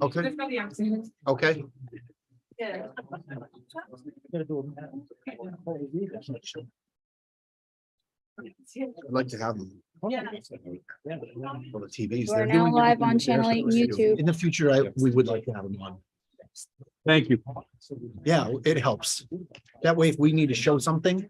Okay. Okay. Yeah. I'd like to have them Yeah. on the TVs. We're They're now doing- live on Channel 8 and YouTube. In the future, we would like to have them on. Thank you. Yeah, it helps. That way, if we need to show something.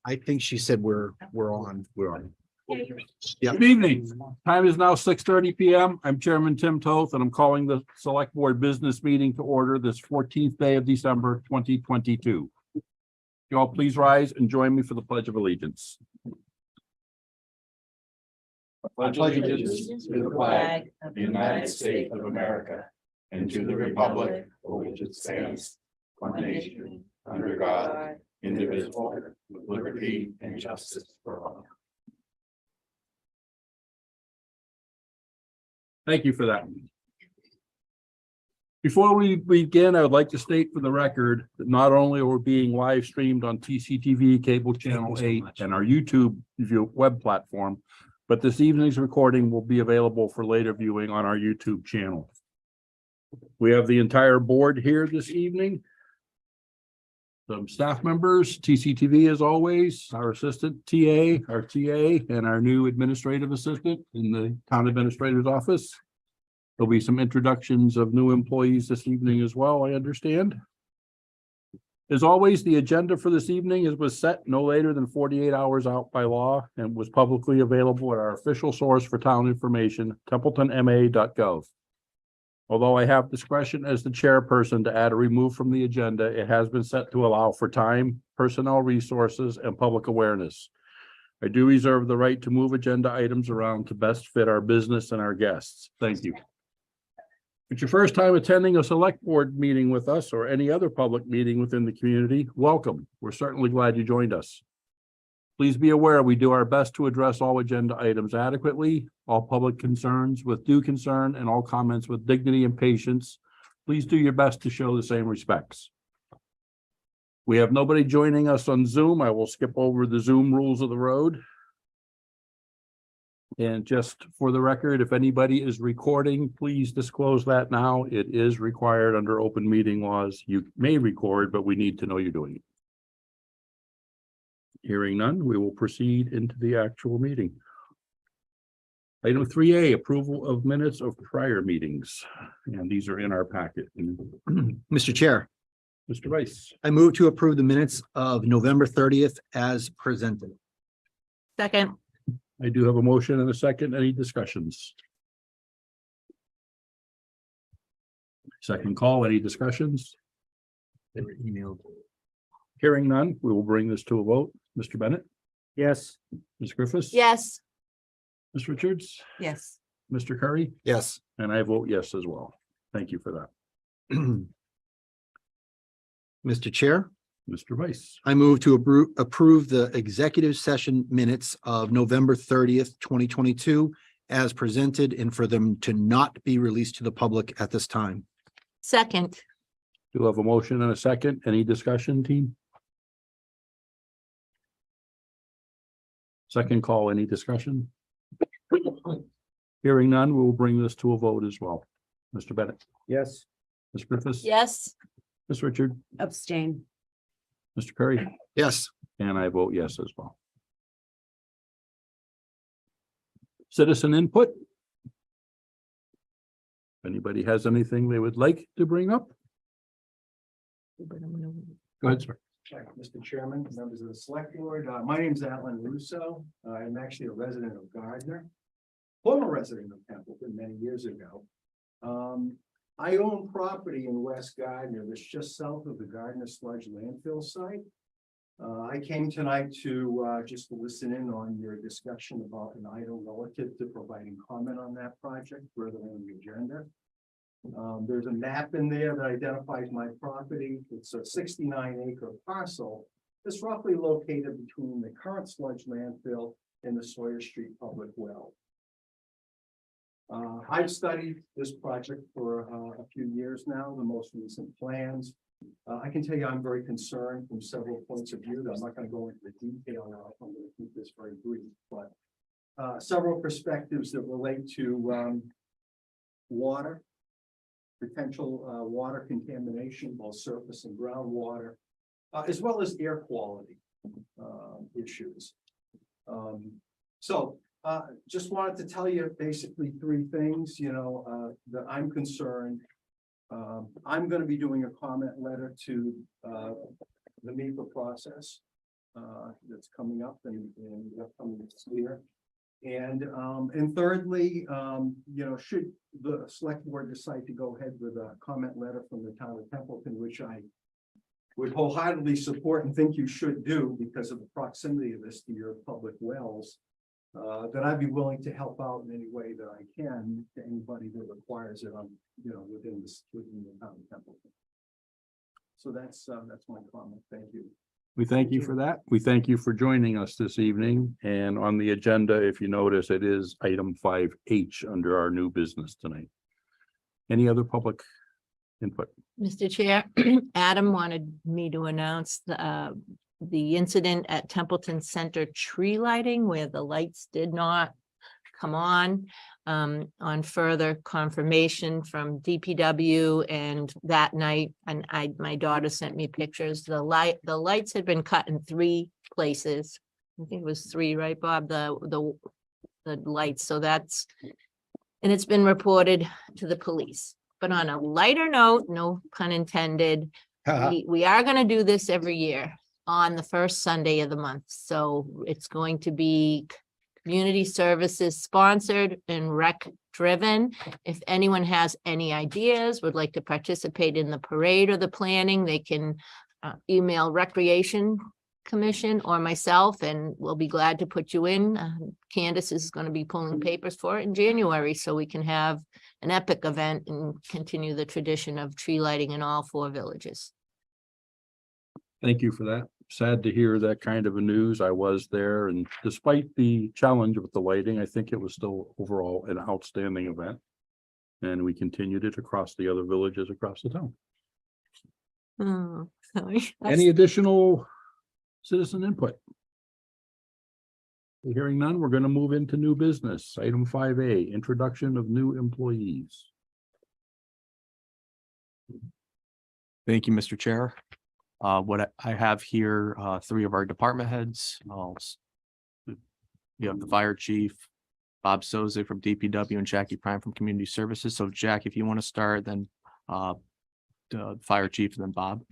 I think she said we're on. We're on. Yeah. Good evening. Time is now 6:30 PM. I'm Chairman Tim Toth, and I'm calling the Select Board Business Meeting to order this 14th day of December 2022. You all please rise and join me for the Pledge of Allegiance. I pledge allegiance to the flag of the United States of America and to the republic for which it stands, one nation, under God, indivisible, with liberty and justice for all. Thank you for that. Before we begin, I would like to state for the record that not only are we being live streamed on TCTV Cable Channel 8 and our YouTube web platform, but this evening's recording will be available for later viewing on our YouTube channel. We have the entire board here this evening. Some staff members, TCTV as always, our assistant TA, our TA, and our new administrative assistant in the town administrator's office. There'll be some introductions of new employees this evening as well, I understand. As always, the agenda for this evening was set no later than 48 hours out by law and was publicly available at our official source for town information, templetonma.gov. Although I have discretion as the chairperson to add or remove from the agenda, it has been set to allow for time, personnel resources, and public awareness. I do reserve the right to move agenda items around to best fit our business and our guests. Thank you. If it's your first time attending a select board meeting with us or any other public meeting within the community, welcome. We're certainly glad you joined us. Please be aware we do our best to address all agenda items adequately, all public concerns with due concern, and all comments with dignity and patience. Please do your best to show the same respects. We have nobody joining us on Zoom. I will skip over the Zoom rules of the road. And just for the record, if anybody is recording, please disclose that now. It is required under open meeting laws. You may record, but we need to know you're doing it. Hearing none, we will proceed into the actual meeting. Item 3A, approval of minutes of prior meetings. And these are in our packet. Mr. Chair, Mr. Rice, I move to approve the minutes of November 30th as presented. Second. I do have a motion and a second. Any discussions? Second call, any discussions? They were emailed. Hearing none, we will bring this to a vote. Mr. Bennett, Yes. Ms. Griffiths. Yes. Ms. Richards, Yes. Mr. Currie, Yes. and I vote yes as well. Thank you for that. Mr. Chair, Mr. Rice, I move to approve the executive session minutes of November 30th, 2022 as presented and for them to not be released to the public at this time. Second. do have a motion and a second. Any discussion, team? Second call, any discussion? Hearing none, we will bring this to a vote as well. Mr. Bennett, Yes. Ms. Griffiths. Yes. Ms. Richard, Abstain. Mr. Currie, Yes. and I vote yes as well. Citizen input. If anybody has anything they would like to bring up? Go ahead, sir. Mr. Chairman, members of the select board, my name is Alan Russo. I'm actually a resident of Gardner, former resident of Templeton many years ago. I own property in West Gardner that's just south of the Gardner Sludge landfill site. I came tonight to just to listen in on your discussion about an item relative to providing comment on that project further on the agenda. There's a map in there that identifies my property. It's a 69-acre parcel that's roughly located between the current sludge landfill and the Sawyer Street public well. I've studied this project for a few years now, the most recent plans. I can tell you I'm very concerned from several points of view. I'm not going to go into the detail now. I'm going to keep this very brief, but several perspectives that relate to water, potential water contamination, both surface and groundwater, as well as air quality issues. Just wanted to tell you basically three things, that I'm concerned. I'm going to be doing a comment letter to the MEPA process that's coming up in the upcoming year. And thirdly, should the select board decide to go ahead with a comment letter from the town of Templeton, which I would wholeheartedly support and think you should do because of the proximity of this to your public wells, that I'd be willing to help out in any way that I can to anybody that requires it on, within the town of Templeton. So that's my comment. Thank you. We thank you for that. We thank you for joining us this evening. And on the agenda, if you notice, it is item 5H under our new business tonight. Any other public input? Mr. Chair, Adam wanted me to announce the incident at Templeton Center tree lighting where the lights did not come on further confirmation from DPW, and that night, and my daughter sent me pictures, the lights had been cut in 3 places. I think it was 3, right, Bob? The lights, so that's, and it's been reported to the police. But on a lighter note, no pun intended, we are going to do this every year on the first Sunday of the month. So it's going to be community services sponsored and rec driven. If anyone has any ideas, would like to participate in the parade or the planning, they can email Recreation Commission or myself, and we'll be glad to put you in. Candace is going to be pulling papers for it in January, so we can have an epic event and continue the tradition of tree lighting in all 4 villages. Thank you for that. Sad to hear that kind of a news. I was there, and despite the challenge with the lighting, I think it was still overall an outstanding event. And we continued it across the other villages across the town. Oh, sorry. Any additional citizen input? Hearing none, we're going to move into new business. Item 5A, introduction of new employees. Thank you, Mr. Chair. What I have here, 3 of our department heads. You have the fire chief, Bob Soze from DPW, and Jackie Prime from Community Services. So Jack, if you want to start, then the fire chief, and then Bob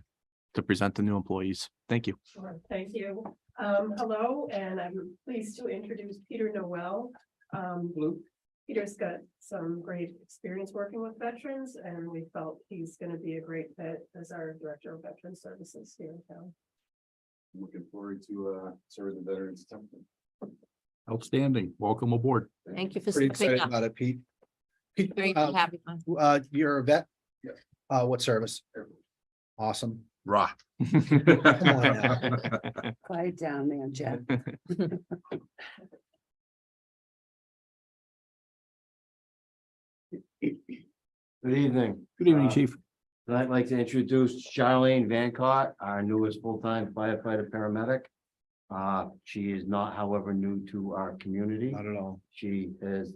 to present the new employees. Thank you. Sure, thank you. Hello, and I'm pleased to introduce Peter Noel. Peter's got some great experience working with veterans, and we felt he's going to be a great fit as our Director of Veteran Services here in town. I'm looking forward to serving the veterans. Outstanding. Welcome aboard. Thank you for Pretty stepping excited up. about it, Pete. Pete, Very happy. you're a vet? Yes. What service? Awesome. Rah. Quiet down, man, Jeff. Good evening. Good evening, chief. I'd like to introduce Charlene VanCott, our newest full-time firefighter paramedic. She is not, however, new to our community. Not at all. She has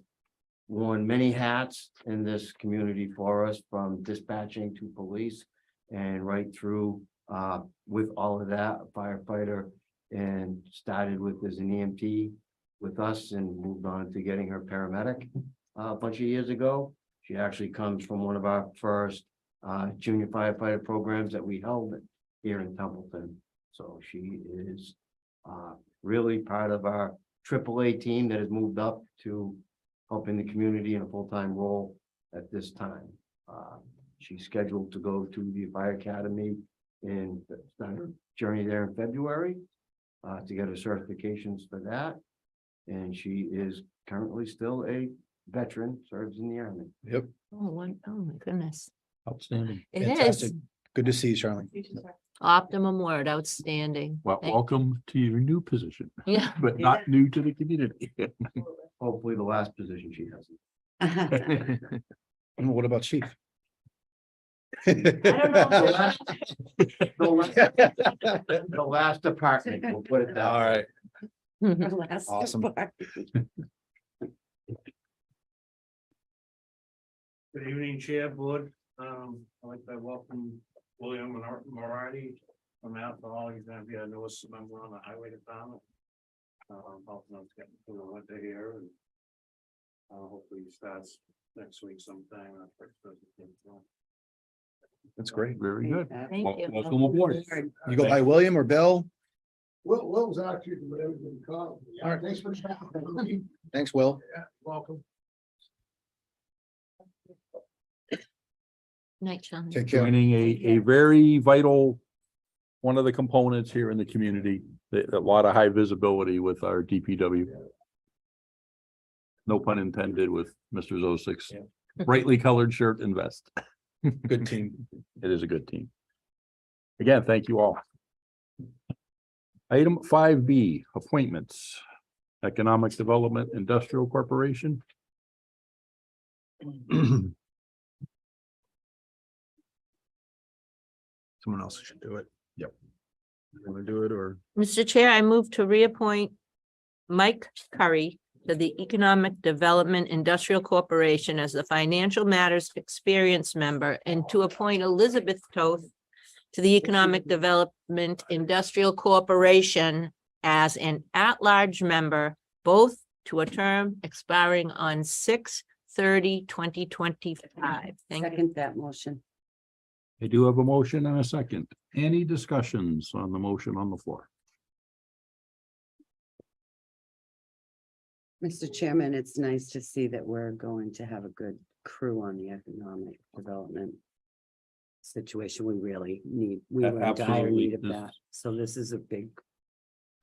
worn many hats in this community for us, from dispatching to police and right through with all of that, a firefighter, and started with as an EMT with us and moved on to getting her paramedic a bunch of years ago. She actually comes from one of our first junior firefighter programs that we held here in Templeton. So she is really part of our AAA team that has moved up to helping the community in a full-time role at this time. She's scheduled to go to the fire academy and start her journey there in February to get her certifications for that. And she is currently still a veteran, serves in the Army. Yep. Oh my goodness. Outstanding. It is Fantastic. Good to see you, Charlene. optimum word, outstanding. Well, Thank- welcome to your new position, Yeah. but not new to the community. Hopefully the last position she has. And what about chief? I don't know. The last department, we'll put it that way. All right. Last Awesome. part. Good evening, Chair, Board. I'd like to welcome William Moratti from Athol. He's gonna be our newest member on the Highway Department. Helping us get through the winter here and hopefully he starts next week sometime. That's great. Very good. Thank you. Welcome aboard. You go by William or Bill? Will was actually whatever you call. All right. Thanks for the. Thanks, Will. Welcome. Night, Sean. Take care. Joining a very vital, one of the components here in the community, a lot of high visibility with our DPW. No pun intended with Mr. Zosix, brightly colored shirt and vest. Good team. It is a good team. Again, thank you all. Item 5B, appointments. Economic Development Industrial Corporation. Someone else should do it. Yep. You want to do it or? Mr. Chair, I move to reappoint Mike Currie to the Economic Development Industrial Corporation as the Financial Matters Experience Member and to appoint Elizabeth Toth to the Economic Development Industrial Corporation as an at-large member, both to a term expiring on 6/30/2025. Thank you. Second that motion. I do have a motion and a second. Any discussions on the motion on the floor? Mr. Chairman, it's nice to see that we're going to have a good crew on the economic development situation. We really need, we were in dire Absolutely. need of that. So this is a big,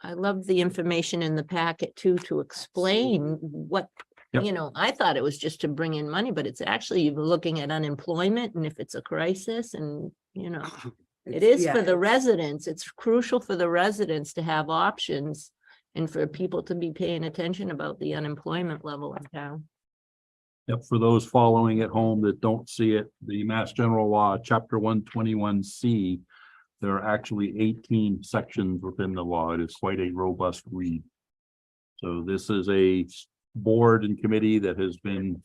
I love the information in the packet too, to explain what, Yep. you know, I thought it was just to bring in money, but it's actually you're looking at unemployment and if it's a crisis and, you know, it is yeah, for the residents. It's crucial for the residents to have options and for people to be paying attention about the unemployment level in town. Yep, for those following at home that don't see it, the Mass General Law, Chapter 121C, there are actually 18 sections within the law. It is quite a robust read. So this is a board and committee that has been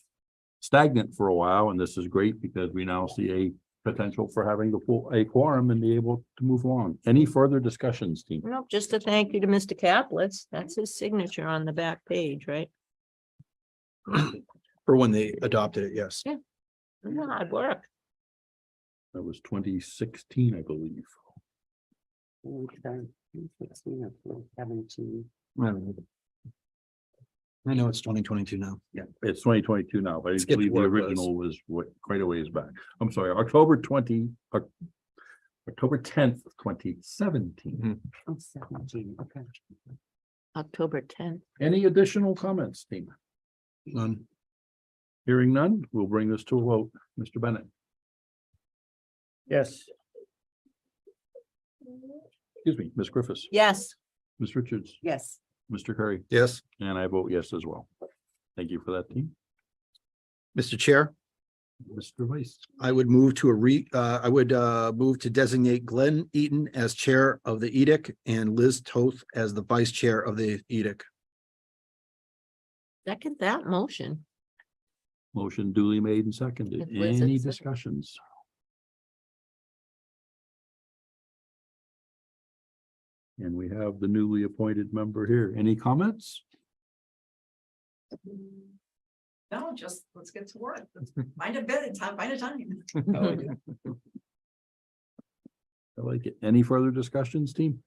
stagnant for a while, and this is great because we now see a potential for having a quorum and be able to move along. Any further discussions, team? No, just a thank you to Mr. Caplis. That's his signature on the back page, right? For when they adopted it, yes. Hard work. That was 2016, I believe. 16 or 17. I know it's 2022 now. Yeah, it's 2022 now, but I Skipped believe the where it was. original was quite a ways back. I'm sorry, October 10th, 2017. Oh, 17, okay. October 10th. Any additional comments, team? None. Hearing none, we'll bring this to a vote. Mr. Bennett, Yes. excuse me, Ms. Griffiths, Yes. Ms. Richards, Yes, Mr. Currie, Yes, and I vote yes as well. Thank you for that, team. Mr. Chair, Mr. Vice. I would move to move to designate Glenn Eaton as Chair of the EDIC and Liz Toth as the Vice Chair of the EDIC. Second that motion. Motion duly made and seconded. If Liz Any is- discussions? And we have the newly appointed member here. Any comments? No, just let's get to work. Find a bit of time, find a time. I like it. Any further discussions, team?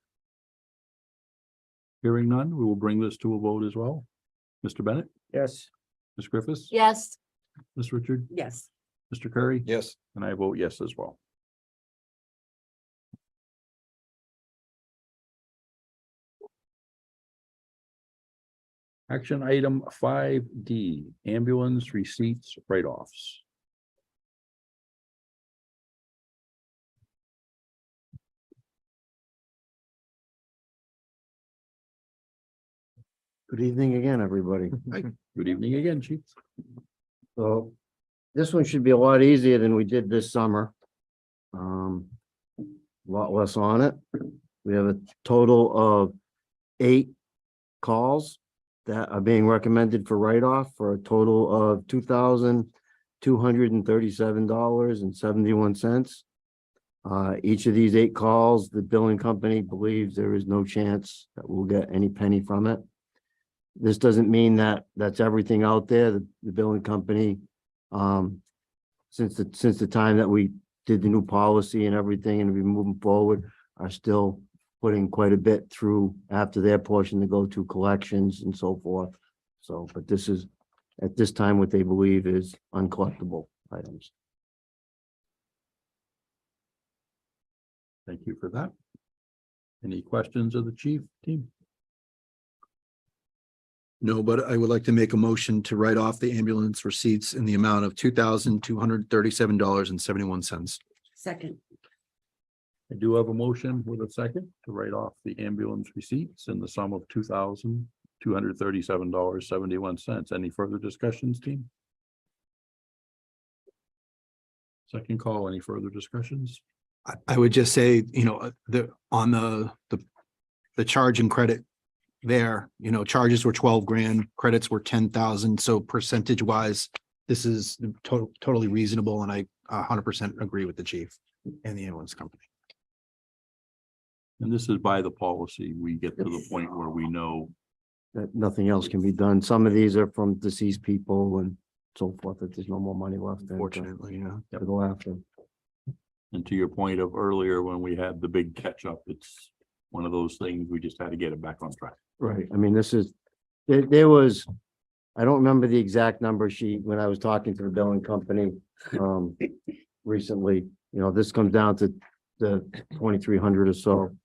Hearing none, we will bring this to a vote as well. Mr. Bennett, Yes. Ms. Griffiths. Yes. Ms. Richard, yes. Mr. Currie. Yes. And I vote yes as well. Action item 5D, ambulance receipts write-offs. Good evening again, everybody. Good evening again, Chief. So this one should be a lot easier than we did this summer. A lot less on it. We have a total of 8 calls that are being recommended for write-off for a total of $237.71. Each of these 8 calls, the billing company believes there is no chance that we'll get any penny from it. This doesn't mean that that's everything out there. The billing company, since the time that we did the new policy and everything and we're moving forward, are still putting quite a bit through after their portion to go to collections and so forth. So, but this is, at this time, what they believe is uncollectible items. Thank you for that. Any questions of the chief team? No, but I would like to make a motion to write off the ambulance receipts in the amount of $2,237.71. Second. I do have a motion with a second to write off the ambulance receipts in the sum of $2,237.71. Any further discussions, team? Second call, any further discussions? I would just say, on the charge and credit there, charges were 12 grand, credits were 10,000. So percentage wise, this is totally reasonable. And I 100% agree with the chief and the ambulance company. And this is by the policy. We get to the point where we know. That nothing else can be done. Some of these are from deceased people and so forth, that there's no more money left. Unfortunately, To go after. And to your point of earlier, when we had the big catch up, it's one of those things, we just had to get it back on track. Right. I mean, this is, there was, I don't remember the exact number sheet when I was talking to the billing company recently. This comes down to the 2,300 or so.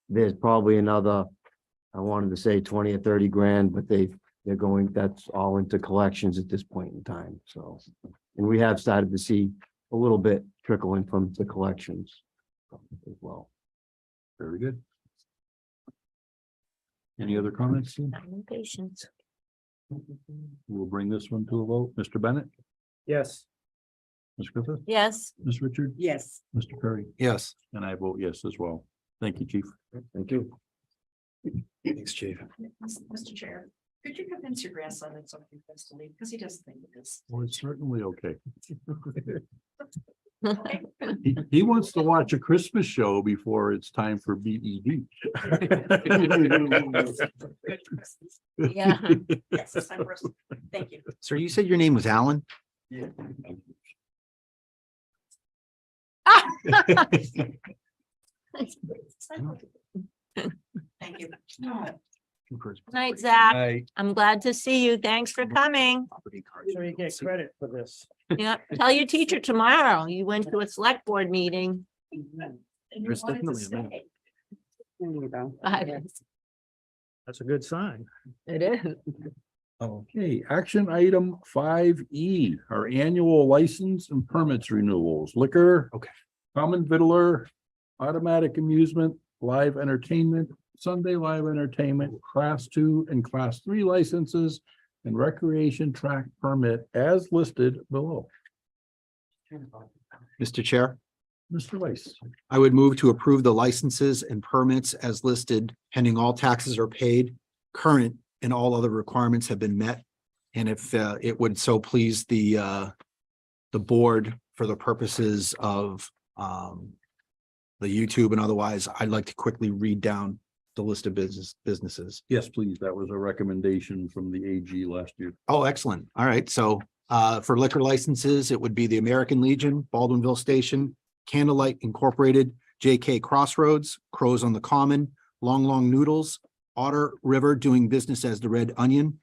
There's probably another, I wanted to say 20 or 30 grand, but they're going, that's all into collections at this point in time. So, and we have started to see a little bit trickling from the collections as well. Very good. Any other comments? I'm impatient. We'll bring this one to a vote. Mr. Bennett, Yes. Ms. Griffith, Yes, Ms. Richard, Yes. Mr. Currie, Yes. and I vote yes as well. Thank you, chief. Thank you. Thanks, chief. Mr. Chair, could you convince your grandson it's okay for us to leave, because he doesn't think it is. Well, it's certainly okay. He wants to watch a Christmas show before it's time for BED. yeah. Yes, it's time for us. Thank you. Sir, you said your name was Alan? Yeah. Thank you. Night, Zach. I'm glad to see you. Thanks for coming. So you get credit for this. Yeah, tell your teacher tomorrow you went to a select board meeting. And you There's wanted to definitely a minute. stay. There you go. That's a good sign. It is. Okay, action item 5E, our annual license and permits renewals, liquor. Okay. Common vittler, automatic amusement, live entertainment, Sunday live entertainment, class 2 and class 3 licenses, and recreation track permit as listed below. Mr. Chair, Mr. Weiss. I would move to approve the licenses and permits as listed, pending all taxes are paid, current, and all other requirements have been met. And if it would so please the board for the purposes of the YouTube and otherwise, I'd like to quickly read down the list of businesses. Yes, please. That was a recommendation from the AG last year. Oh, excellent. All right. So for liquor licenses, it would be the American Legion, Baldwinville Station, Candelight Incorporated, JK Crossroads, Crows on the Common, Long Noodles, Otter River doing business as the Red Onion,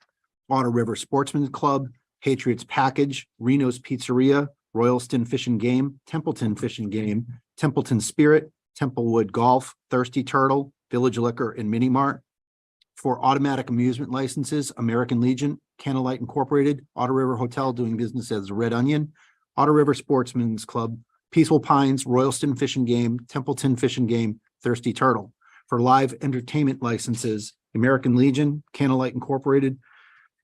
Otter River Sportsman Club, Patriots Package, Reno's Pizzeria, Royalston Fish and Game, Templeton Fish and Game, Templeton Spirit, Templewood Golf, Thirsty Turtle, Village Liquor and Mini Mart. For automatic amusement licenses, American Legion, Candlelight Incorporated, Otter River Hotel doing business as the Red Onion, Otter River Sportsman's Club, Peaceful Pines, Royalston Fish and Game, Templeton Fish and Game, Thirsty Turtle. For live entertainment licenses, American Legion, Candlelight Incorporated,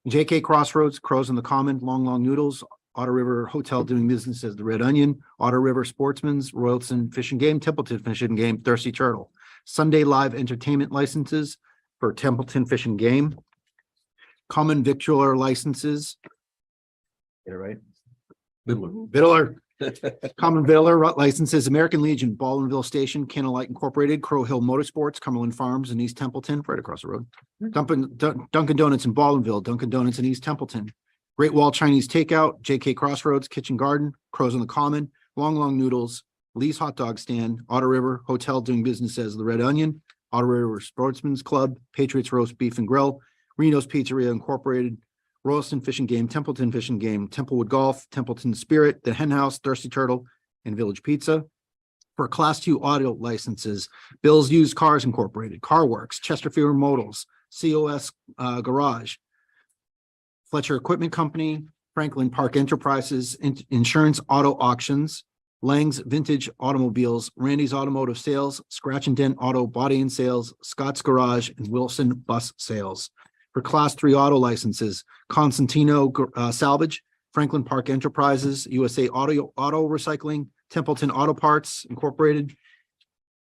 JK Crossroads, Crows on the Common, Long Noodles, Otter River Hotel doing business as the Red Onion, Otter River Sportsman's, Royalston Fish and Game, Templeton Fish and Game, Thirsty Turtle. Sunday live entertainment licenses for Templeton Fish and Game. Common victualler licenses. Get it right? Vittler. Common Vittler licenses American Legion, Baldwinville Station, Candelight Incorporated, Crow Hill Motorsports, Cumberland Farms in East Templeton, right across the road. Dunkin' Donuts in Baldwinville, Dunkin' Donuts in East Templeton. Great Wall Chinese Takeout, JK Crossroads, Kitchen Garden, Crows on the Common, Long Noodles, Lee's Hot Dog Stand, Otter River Hotel doing business as the Red Onion, Otter River Sportsman's Club, Patriots Roast Beef and Grill, Reno's Pizzeria Incorporated, Royalston Fishing Game, Templeton Fishing Game, Templewood Golf, Templeton Spirit, The Hen House, Thirsty Turtle, and Village Pizza. For Class 2 audio licenses, Bill's Used Cars Incorporated, Car Works, Chesterfield Motors, COS Garage, Fletcher Equipment Company, Franklin Park Enterprises, Insurance Auto Auctions, Lang's Vintage Automobiles, Randy's Automotive Sales, Scratch and Dent Auto Body and Sales, Scott's Garage, and Wilson Bus Sales. For Class 3 auto licenses, Constantino Salvage, Franklin Park Enterprises, USA Auto Recycling, Templeton Auto Parts Incorporated.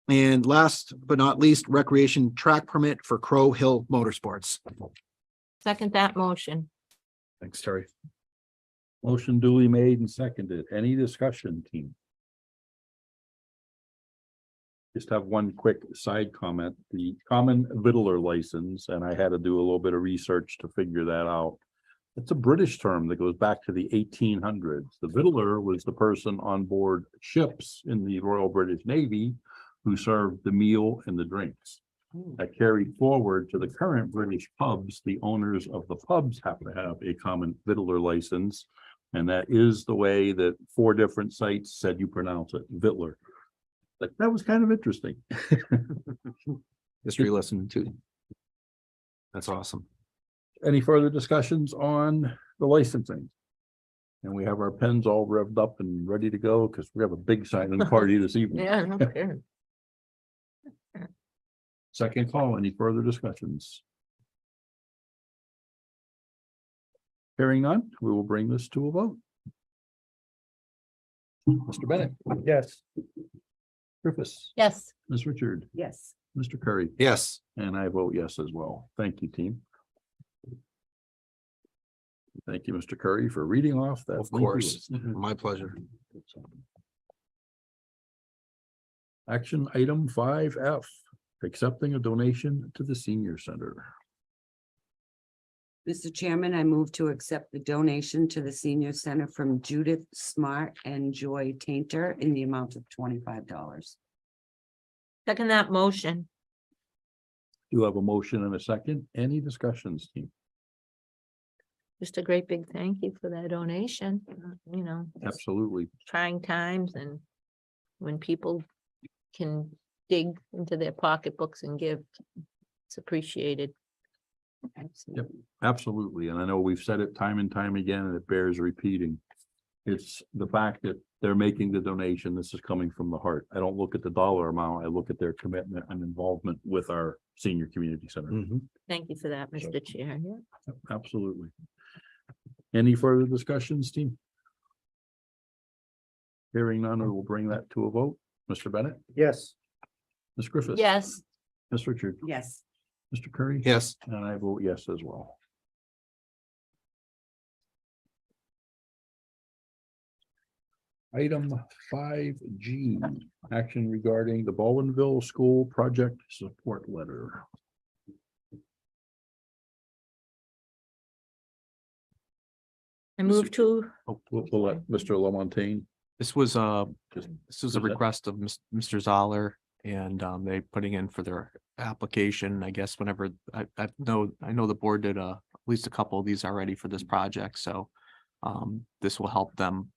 And last but not least, recreation track permit for Crow Hill Motorsports. Second that motion. Thanks, Terry. Motion duly made and seconded. Any discussion, team? Just have one quick side comment, the common vittler license, and I had to do a little bit of research to figure that out. It's a British term that goes back to the 1800s. The vittler was the person on board ships in the Royal British Navy who served the meal and the drinks. That carried forward to the current British pubs. The owners of the pubs have to have a common vittler license. And that is the way that 4 different sites said you pronounce it, vittler. But that was kind of interesting. History lesson too. That's awesome. Any further discussions on the licensing? And we have our pens all revved up and ready to go because we have a big signing party this evening. Yeah, no kidding. Second call, any further discussions? Hearing none, we will bring this to a vote. Mr. Bennett? Yes. Griffiths? Yes. Ms. Richard? Yes. Mr. Currie? Yes. And I vote yes as well. Thank you, team. Thank you, Mr. Currie, for reading off that. Of lengthy course. list. My pleasure. Action item 5F, accepting a donation to the senior center. Mr. Chairman, I move to accept the donation to the senior center from Judith Smart and Joy Tainter in the amount of $25. Second that motion. You have a motion and a second. Any discussions, team? Just a great big thank you for that donation. You know, it's Absolutely. trying times, and when people can dig into their pocketbooks and give, it's appreciated. Absolutely. Absolutely. And I know we've said it time and time again, and it bears repeating. It's the fact that they're making the donation. This is coming from the heart. I don't look at the dollar amount. I look at their commitment and involvement with our senior community center. Thank you for that, Mr. Chair. Yeah. Absolutely. Any further discussions, team? Hearing none, we will bring that to a vote. Mr. Bennett? Yes. Ms. Griffiths? Yes. Ms. Richard? Yes. Mr. Currie? Yes. And I vote yes as well. Item 5G, action regarding the Baldwinville School Project Support Letter. I move to, Oh, we'll let Mr. Lamontagne. This was Just this was a present. request of Mr. Zoller, and they putting in for their application, I guess, whenever I know the board did at least a couple of these already for this project, so this will help them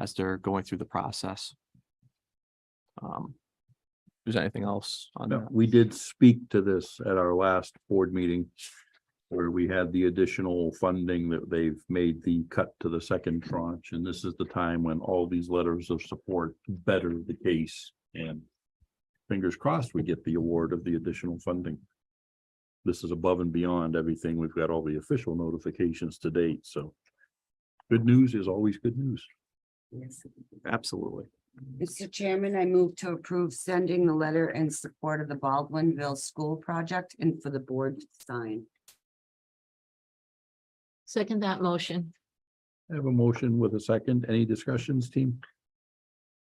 as they're going through the process. Is there anything else on No, that? we did speak to this at our last board meeting, where we had the additional funding that they've made the cut to the second tranche, and this is the time when all these letters of support better the case, and fingers crossed we get the award of the additional funding. This is above and beyond everything. We've got all the official notifications to date, so good news is always good news. Yes. Absolutely. Mr. Chairman, I move to approve sending the letter in support of the Baldwinville School Project and for the board to sign. second that motion. I have a motion with a second. Any discussions, team?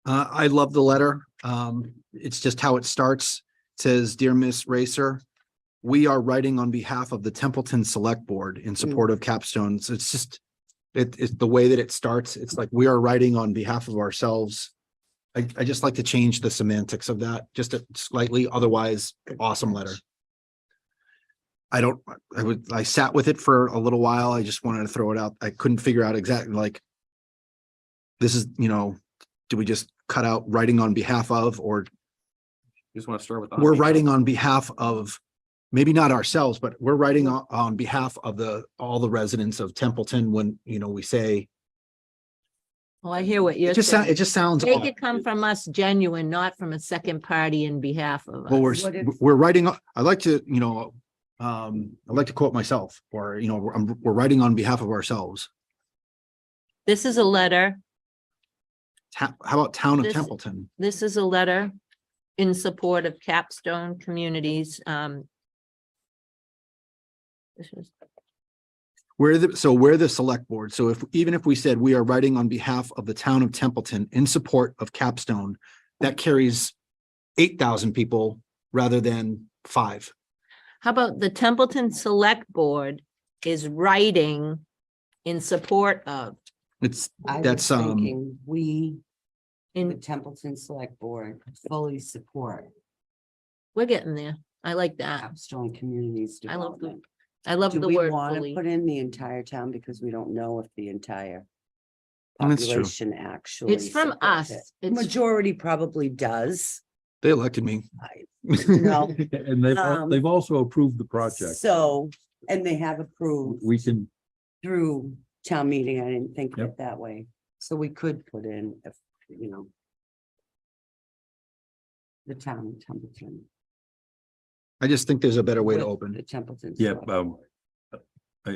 I love the letter. It's just how it starts. It says, "Dear Miss Racer, we are writing on behalf of the Templeton Select Board in support of capstones." It's just, it's the way that it starts. It's like, we are writing on behalf of ourselves. I just like to change the semantics of that just slightly. Otherwise, awesome letter. I sat with it for a little while. I just wanted to throw it out. I couldn't figure out exactly like, this is, do we just cut out writing on behalf of, or You just want to start with. we're writing on behalf of, maybe not ourselves, but we're writing on behalf of all the residents of Templeton when, we say, Oh, I hear what you're it saying. just sounds. Make odd. it come from us genuine, not from a second party in behalf of Well, us. we're writing, I like to, I like to quote myself, or, we're writing on behalf of ourselves. This is a letter. How about Town of This- Templeton? This is a letter in support of capstone communities. This is, We're the select board. So even if we said we are writing on behalf of the Town of Templeton in support of capstone, that carries 8,000 people rather than 5. how about the Templeton Select Board is writing in support of, I was That's, thinking we, the in, Templeton Select Board, fully support we're getting there. I like that. capstone communities I love the, development. I love Do the we word want to fully. put in the entire town because we don't know if the entire That's true. population actually. It's from supports us. it? It's, Majority probably does. They elected me. No. And they've also approved the project. So, and they have approved We can, through town meeting. I didn't think of Yep. it that way. So we could put in, if, the town of Templeton. I just think there's a better way to with open The it. Templeton. yeah, Select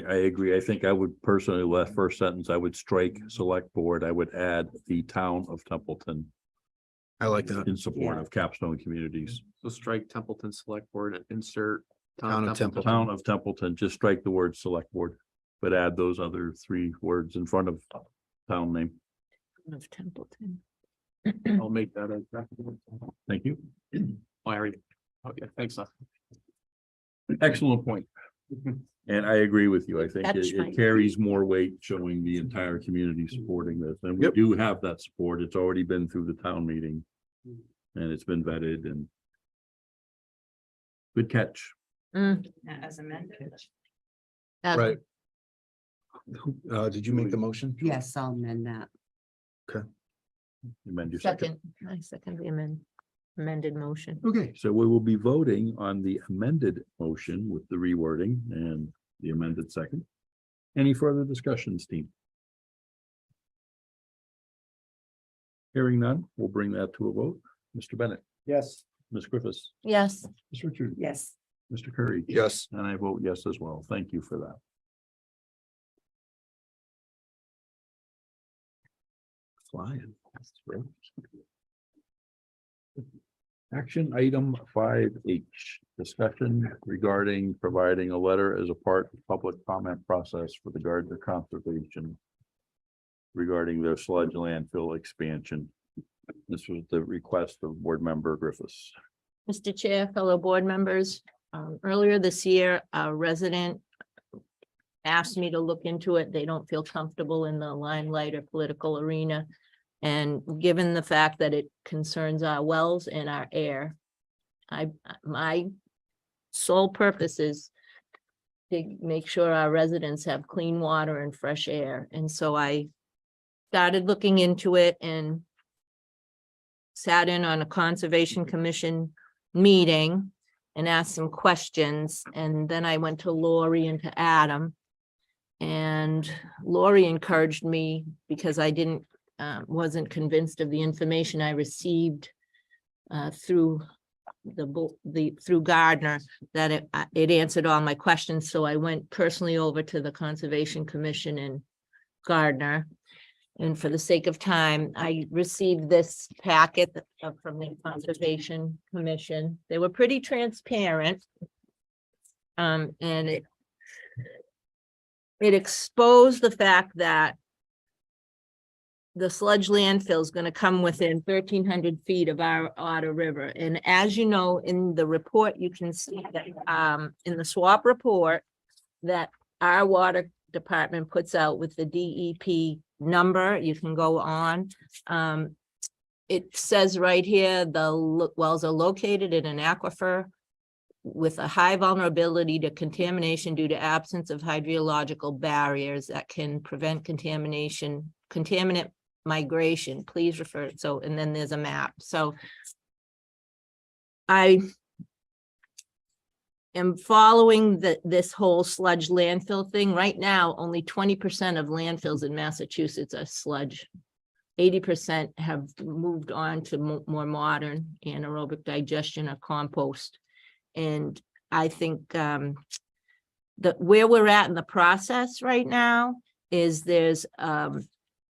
I agree. I think I would personally, last first sentence, I would strike select board. I would add the Town of Templeton I like that. in support Yeah. of capstone communities. So strike Templeton Select Board and insert. Town of Templeton. Town of Templeton, just strike the word select board, but add those other 3 words in front of town name. of Templeton. I'll make that a. Thank you. Oh, I already, okay, thanks. Seth. Excellent point. And I agree with you. I think That's it fine. carries more weight showing the entire community supporting this. And we Yep. do have that support. It's already been through the town meeting. And it's been vetted and good catch. As amended. Right. Did you make the motion? Yes, I'll amend that. Amend your second. Second, I second the amended motion. Okay, so we will be voting on the amended motion with the rewording and the amended second. Any further discussions, team? Hearing none, we'll bring that to a vote. Mr. Bennett, Yes. Ms. Griffiths, Yes, Ms. Richard, Yes. Mr. Currie. Yes. And I vote yes as well. Thank you for that. Flying. Action item 5H, discussion regarding providing a letter as a part of public comment process for the Gardner Conservation regarding their sludge landfill expansion. This was the request of board member Griffiths. Mr. Chair, fellow board members, earlier this year, a resident asked me to look into it. They don't feel comfortable in the limelight or political arena. And given the fact that it concerns our wells and our air, my sole purpose is to make sure our residents have clean water and fresh air. And so I started looking into it and sat in on a Conservation Commission meeting and asked some questions. And then I went to Lori and to Adam. And Lori encouraged me because I wasn't convinced of the information I received through through Gardner, that it answered all my questions. So I went personally over to the Conservation Commission in Gardner. And for the sake of time, I received this packet from the Conservation Commission. They were pretty transparent. And it exposed the fact that the sludge landfill is gonna come within 1,300 feet of our Otter River. And as you know, in the report, you can see that, in the swap report that our water department puts out with the DEP number, you can go on. It says right here, the wells are located in an aquifer with a high vulnerability to contamination due to absence of hydrological barriers that can prevent contaminant migration. Please refer, so, and then there's a map. So I am following this whole sludge landfill thing. Right now, only 20% of landfills in Massachusetts are sludge. 80% have moved on to more modern anaerobic digestion or compost. And I think that where we're at in the process right now is there's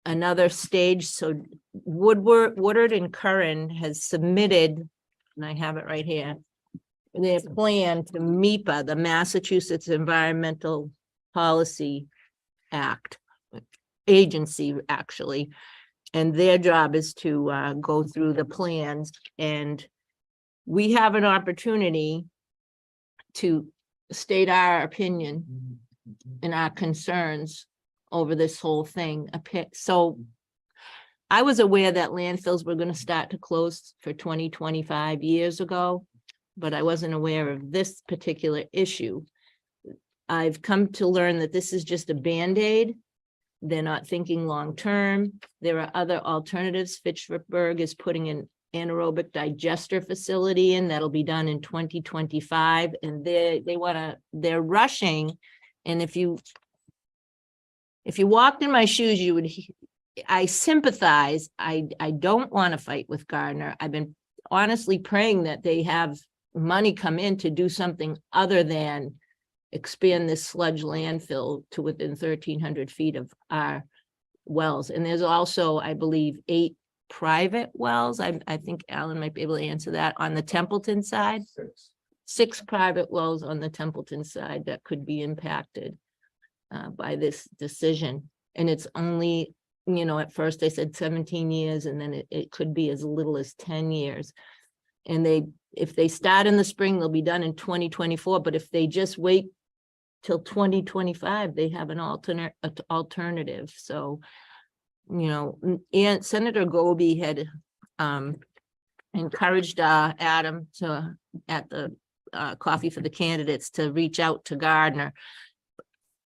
another stage. So Woodward and Curran has submitted, and I have it right here, their plan to MEPA, the Massachusetts Environmental Policy Act agency, actually. And their job is to go through the plans, and we have an opportunity to state our opinion and our concerns over this whole thing. So I was aware that landfills were going to start to close for 25 years ago, but I wasn't aware of this particular issue. I've come to learn that this is just a Band-Aid. They're not thinking long-term. There are other alternatives. Fitchburg is putting an anaerobic digester facility in that'll be done in 2025. And they're rushing. And if you walked in my shoes, you would, I sympathize. I don't want to fight with Gardner. I've been honestly praying that they have money come in to do something other than expand this sludge landfill to within 1,300 feet of our wells. And there's also, I believe, 8 private wells. I think Alan might be able to answer that on the Templeton side. 6 private wells on the Templeton side that could be impacted by this decision. And it's only, you know, at first they said 17 years, and then it could be as little as 10 years. And if they start in the spring, they'll be done in 2024. But if they just wait till 2025, they have an alternative. So, you know, and Senator Goby had encouraged Adam to, at the Coffee for the Candidates, to reach out to Gardner.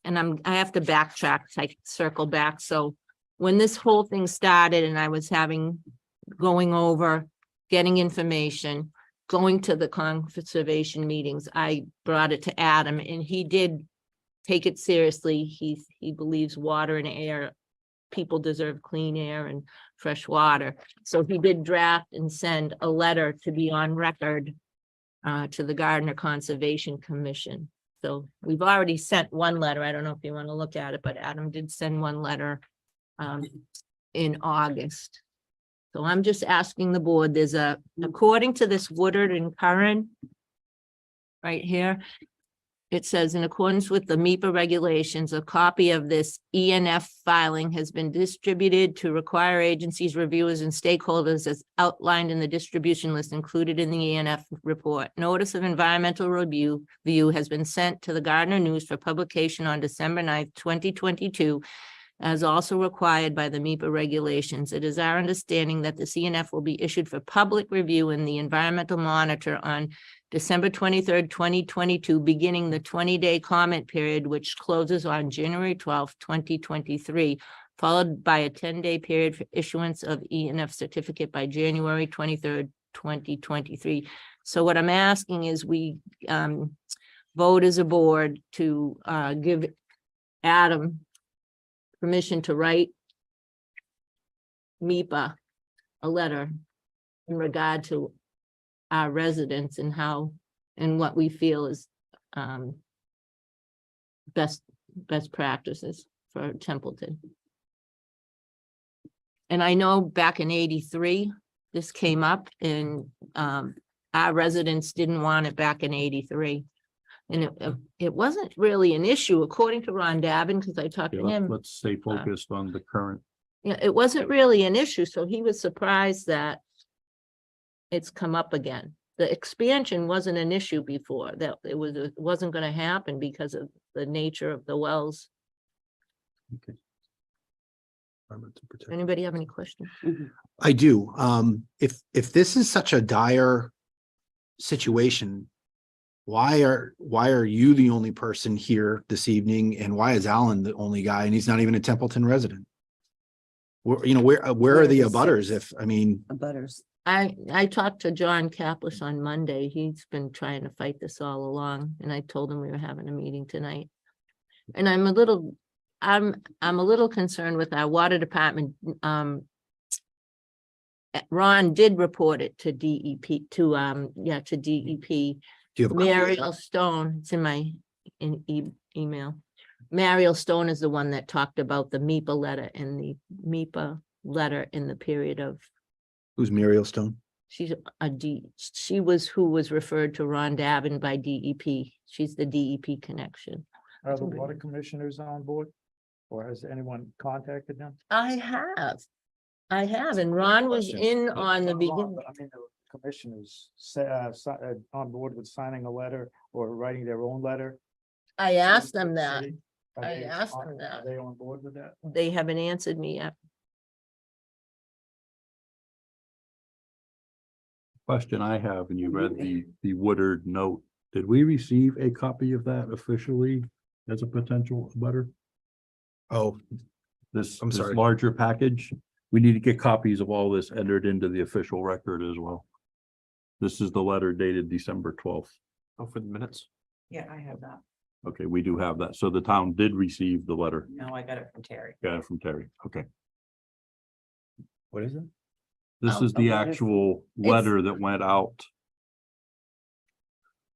And I have to backtrack, circle back. So when this whole thing started and I was going over, getting information, going to the conservation meetings, I brought it to Adam, and he did take it seriously. He believes water and air, people deserve clean air and fresh water. So he did draft and send a letter to be on record to the Gardner Conservation Commission. So we've already sent one letter. I don't know if you want to look at it, but Adam did send one letter in August. So I'm just asking the board, according to this Woodard and Curran right here, it says, in accordance with the MEPA regulations, a copy of this ENF filing has been distributed to require agencies, reviewers, and stakeholders as outlined in the distribution list included in the ENF report. Notice of environmental review has been sent to the Gardner News for publication on December 9th, 2022. As also required by the MEPA regulations. It is our understanding that the CNF will be issued for public review in the Environmental Monitor on December 23rd, 2022, beginning the 20-day comment period, which closes on January 12th, 2023, followed by a 10-day period for issuance of ENF certificate by January 23rd, 2023. So what I'm asking is we vote as a board to give Adam permission to write MEPA a letter in regard to our residents and how and what we feel is best practices for Templeton. And I know back in '83, this came up, and our residents didn't want it back in '83. And it wasn't really an issue, according to Ron Davin, because I talked to him. Let's stay focused on the current Yeah, it wasn't really an issue, so he was surprised that it's come up again. The expansion wasn't an issue before, that it wasn't gonna happen because of the nature of the wells. Anybody have any questions? I do. If this is such a dire situation, why are you the only person here this evening, and why is Alan the only guy, and he's not even a Templeton resident? Where are the abutters? If, I mean, Butters. I talked to John Kaplis on Monday. He's been trying to fight this all along, and I told him we were having a meeting tonight. And I'm a little concerned with our water department. Ron did report it to DEP, to DEP. do you have a copy? Mariel Stone, it's in my email. Mariel Stone is the one that talked about the MEPA letter and the MEPA letter in the period of, Who's Muriel Stone? she was who was referred to Ron Davin by DEP. She's the DEP connection. Are the water commissioners on board? Or has anyone contacted them? I have, and Ron was in on the beginning. I mean, the commissioners on board with signing a letter or writing their own letter. I asked them to the that. city? Are I they asked on- them that. Are they on board with that? They haven't answered me yet. Question I have, and you read the Woodard note. Did we receive a copy of that officially as a potential butter? Oh, This I'm sorry. larger package? We need to get copies of all this entered into the official record as well. This is the letter dated December 12th. Oh, for the minutes? Yeah, I have that. Okay, we do have that. So the town did receive the letter. No, I got it from Terry. Got it from Terry. Okay. what is it? This Oh, is the okay. actual letter that went out.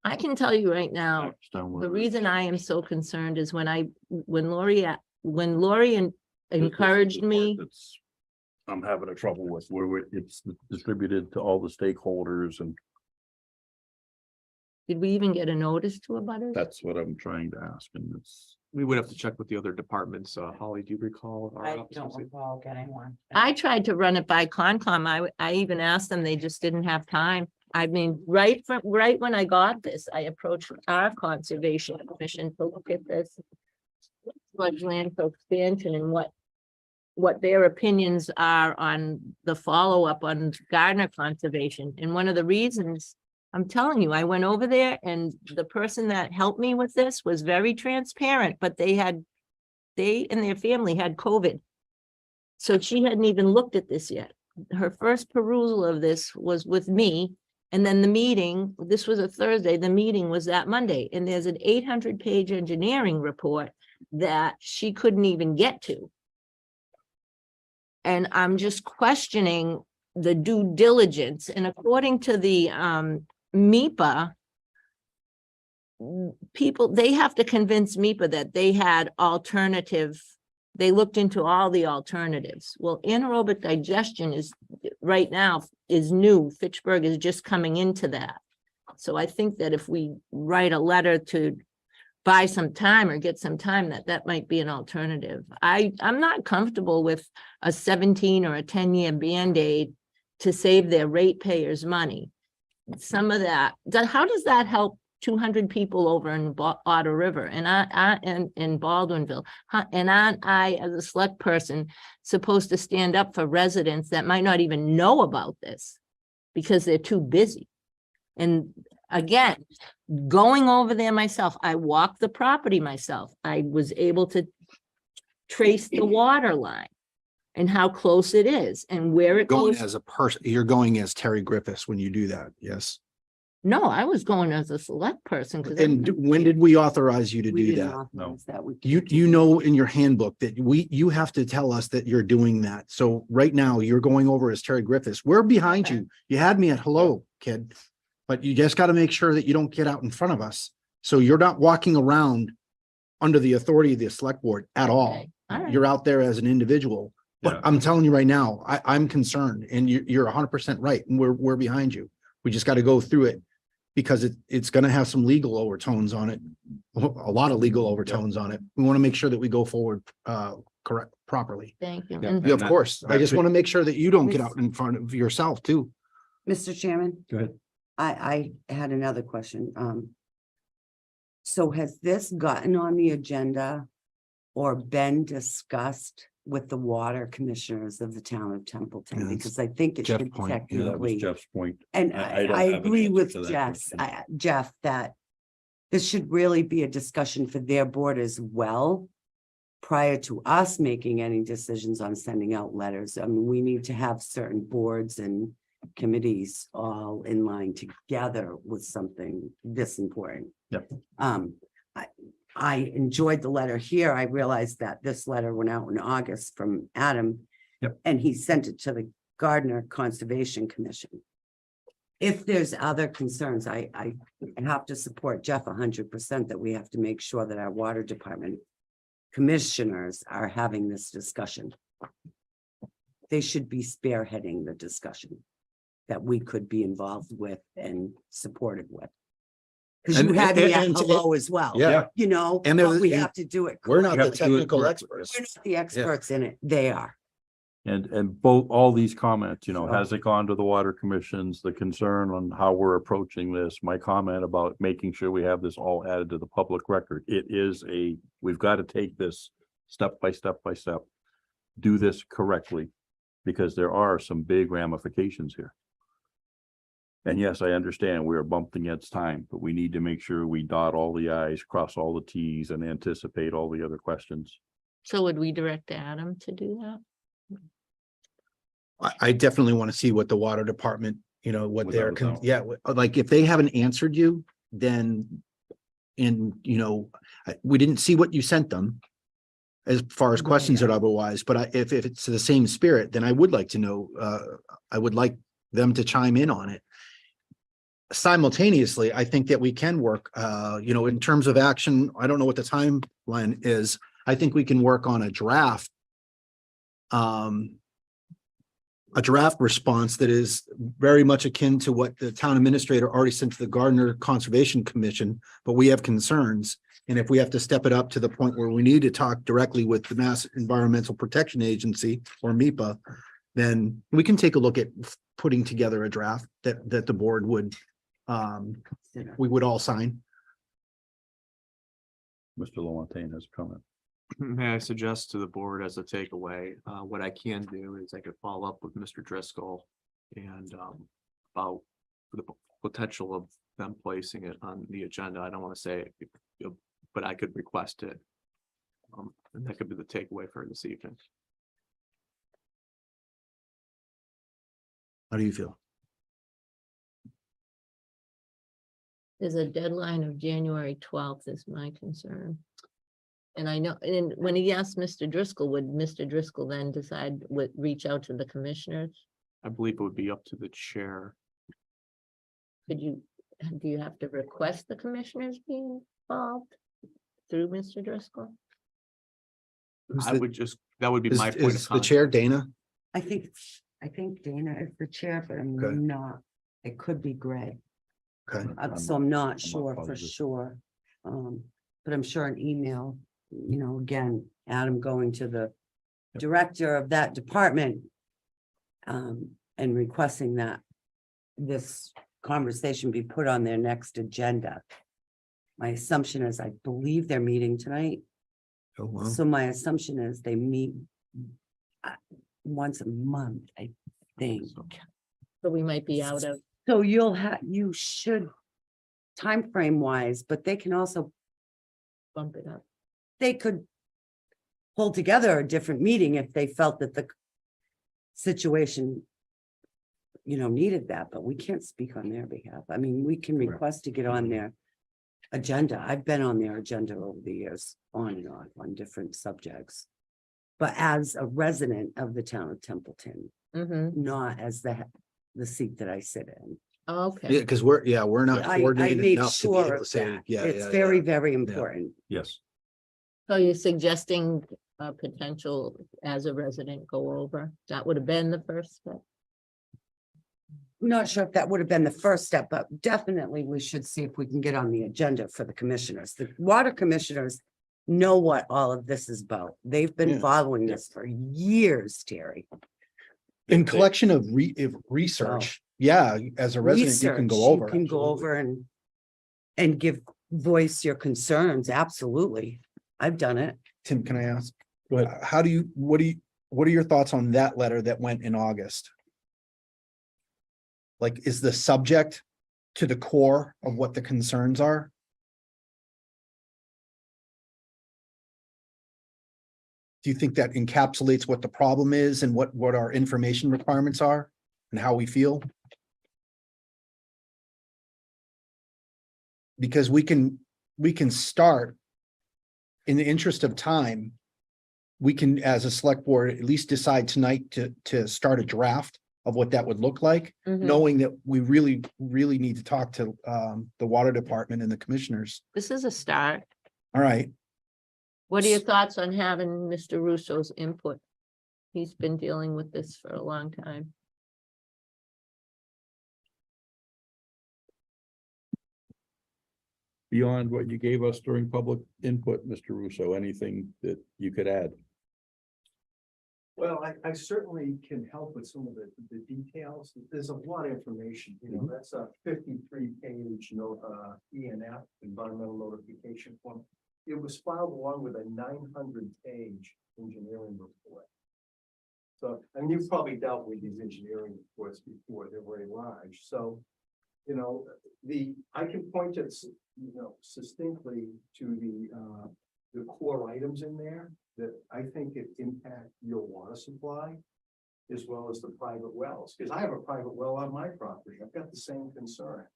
I can tell you right now, The the reason I am so concerned is when Lori encouraged me, I'm having a trouble with where it's distributed to all the stakeholders, and did we even get a notice to a butter? that's what I'm trying to ask, and it's. We would have to check with the other departments. Holly, do you recall? our I office don't was- recall getting one. I tried to run it by Concom. I even asked them, they just didn't have time. I mean, right when I got this, I approached our conservation commission to look at this sludge landfill expansion and what their opinions are on the follow-up on Gardner conservation. And one of the reasons, I'm telling you, I went over there and the person that helped me with this was very transparent, but they and their family had COVID. So she hadn't even looked at this yet. Her first perusal of this was with me. And then the meeting, this was a Thursday, the meeting was that Monday, and there's an 800-page engineering report that she couldn't even get to. And I'm just questioning the due diligence, and according to the MEPA, people, they have to convince MEPA that they had alternative, they looked into all the alternatives. Well, anaerobic digestion is right now is new. Fitchburg is just coming into that. So I think that if we write a letter to buy some time or get some time, that might be an alternative. I'm not comfortable with a 17 or a 10-year Band-Aid to save their ratepayers money. Some of that, how does that help 200 people over in Otter River and in Baldwinville? And aren't I, as a select person, supposed to stand up for residents that might not even know about this because they're too busy? And again, going over there myself, I walked the property myself. I was able to trace the water line and how close it is and where it Going goes. as a person, you're going as Terry Griffiths when you do that, yes. No, I was going as a select person. 'cause And when did we authorize you to We do didn't that? authorize that. We You know in your handbook that you have to tell us that you're doing that. So right now you're going over as Terry Griffiths. We're behind Okay. you. You had me at hello, kid. But you just got to make sure that you don't get out in front of us. So you're not walking around under the authority of the select board at all. Okay, all right. You're out there as an individual. But Yeah. I'm telling you right now, I'm concerned and you're 100% right. And we're behind you. We just got to go through it because it's going to have some legal overtones on it. A lot of legal overtones on it. We want to make sure that we go forward correct, properly. Thank you. Yeah. And Yeah, of that- course. I just that's it. want to make sure that you don't get out in front of yourself too. Mr. Chairman, Go ahead. I had another question. So has this gotten on the agenda or been discussed with the water commissioners of the town of Templeton? Yeah, that's Because I think it Jeff's should point. Yeah, that was That was technically, Jeff's point. and I don't I have an agree answer with to that Jeff, question. Jeff, that this should really be a discussion for their board as well, prior to us making any decisions on sending out letters. I mean, we need to have certain boards and committees all in line together with something this important. Yep. I enjoyed the letter here. I realized that this letter went out in August from Adam. Yep. And he sent it to the Gardner Conservation Commission. If there's other concerns, I have to support Jeff 100% that we have to make sure that our water department commissioners are having this discussion. They should be spearheading the discussion that we could be involved with and supported with. Because you And- had me at and- hello as well. Yeah. You know, And but there- we have to do it. We're not You the have to do it technical correctly. experts. We're not the experts in it. They are. And both, all these comments, you know, So- has it gone to the water commissions, the concern on how we're approaching this, my comment about making sure we have this all added to the public record. It is we've got to take this step by step by step. Do this correctly, because there are some big ramifications here. And yes, I understand we are bumped against time, but we need to make sure we dot all the i's, cross all the t's, and anticipate all the other questions. so would we direct Adam to do that? I definitely want to see what the water department, you know, what Without a doubt. like if they haven't answered you, then. And, you know, we didn't see what you sent them. As far as questions or otherwise, but if it's the same spirit, then I would like to know, I would like them to chime in on it. Simultaneously, I think that we can work, you know, in terms of action, I don't know what the timeline is. I think we can work on a draft. A draft response that is very much akin to what the town administrator already sent to the Gardner Conservation Commission, but we have concerns. And if we have to step it up to the point where we need to talk directly with the Mass Environmental Protection Agency or MEPA, then we can take a look at putting together a draft that the board would, we would all sign. Mr. Lamontagne has a comment. May I suggest to the board as a takeaway, what I can do is I could follow up with Mr. Driscoll and about the potential of them placing it on the agenda. I don't want to say, but I could request it. And that could be the takeaway for this evening. How do you feel? There's a deadline of January 12th is my concern. And I know, and when he asked Mr. Driscoll, would Mr. Driscoll then decide, would reach out to the commissioners? I believe it would be up to the chair. Could you, do you have to request the commissioners be involved through Mr. Driscoll? I would just, that would be my point of Is the contact. chair Dana? I think Dana is the chair, but I'm Okay. not. It could be Greg. Okay. So I'm not I'm sure not for positive. sure. But I'm sure an email, you know, again, Adam going to the Yep. director of that department. And requesting that this conversation be put on their next agenda. My assumption is, I believe they're meeting tonight. Oh, wow. So my assumption is they meet once a month, I think. So we might be out of, So you should time frame wise, but they can also, bump it up. they could pull together a different meeting if they felt that the situation, you know, needed that, but we can't speak on their behalf. I mean, we can request to get on their agenda. I've been on their agenda over the years, on and on different subjects. But as a resident of the town of Templeton, Mm-hmm. not as the seat that I sit in. Okay. Yeah, because we're not I coordinated made enough to be sure able to of say, that. yeah. It's yeah, very, yeah. very important. Yes. So you're suggesting a potential as a resident go over? That would have been the first step. Not sure if that would have been the first step, but definitely we should see if we can get on the agenda for the commissioners. The water commissioners know what all of this is about. They've Yeah. been following this for years, Terry. In collection of research, yeah, as a resident, you can go Research, over. You can go over and give voice your concerns, absolutely. I've done it. Tim, can I ask? Go ahead. What are your thoughts on that letter that went in August? Like, is the subject to the core of what the concerns are? Do you think that encapsulates what the problem is and what our information requirements are and how we feel? Because we can start, in the interest of time, we can, as a select board, at least decide tonight to start a draft of what that would look like, Mhm. knowing that we really need to talk to the water department and the commissioners. This is a start. All right, What are your thoughts on having Mr. Russo's input? He's been dealing with this for a long time. Beyond what you gave us during public input, Mr. Russo, anything that you could add? Well, I certainly can help with some of the details. There's a lot of information, you know, that's a 53-page note, ENF, environmental notification form. It was filed along with a 900-page engineering report. So, and you've probably dealt with these engineering reports before, they're very large, so, you know, I can point to, you know, succinctly to the core items in there that I think it impact your water supply as well as the private wells, because I have a private well on my property. I've got the same concern.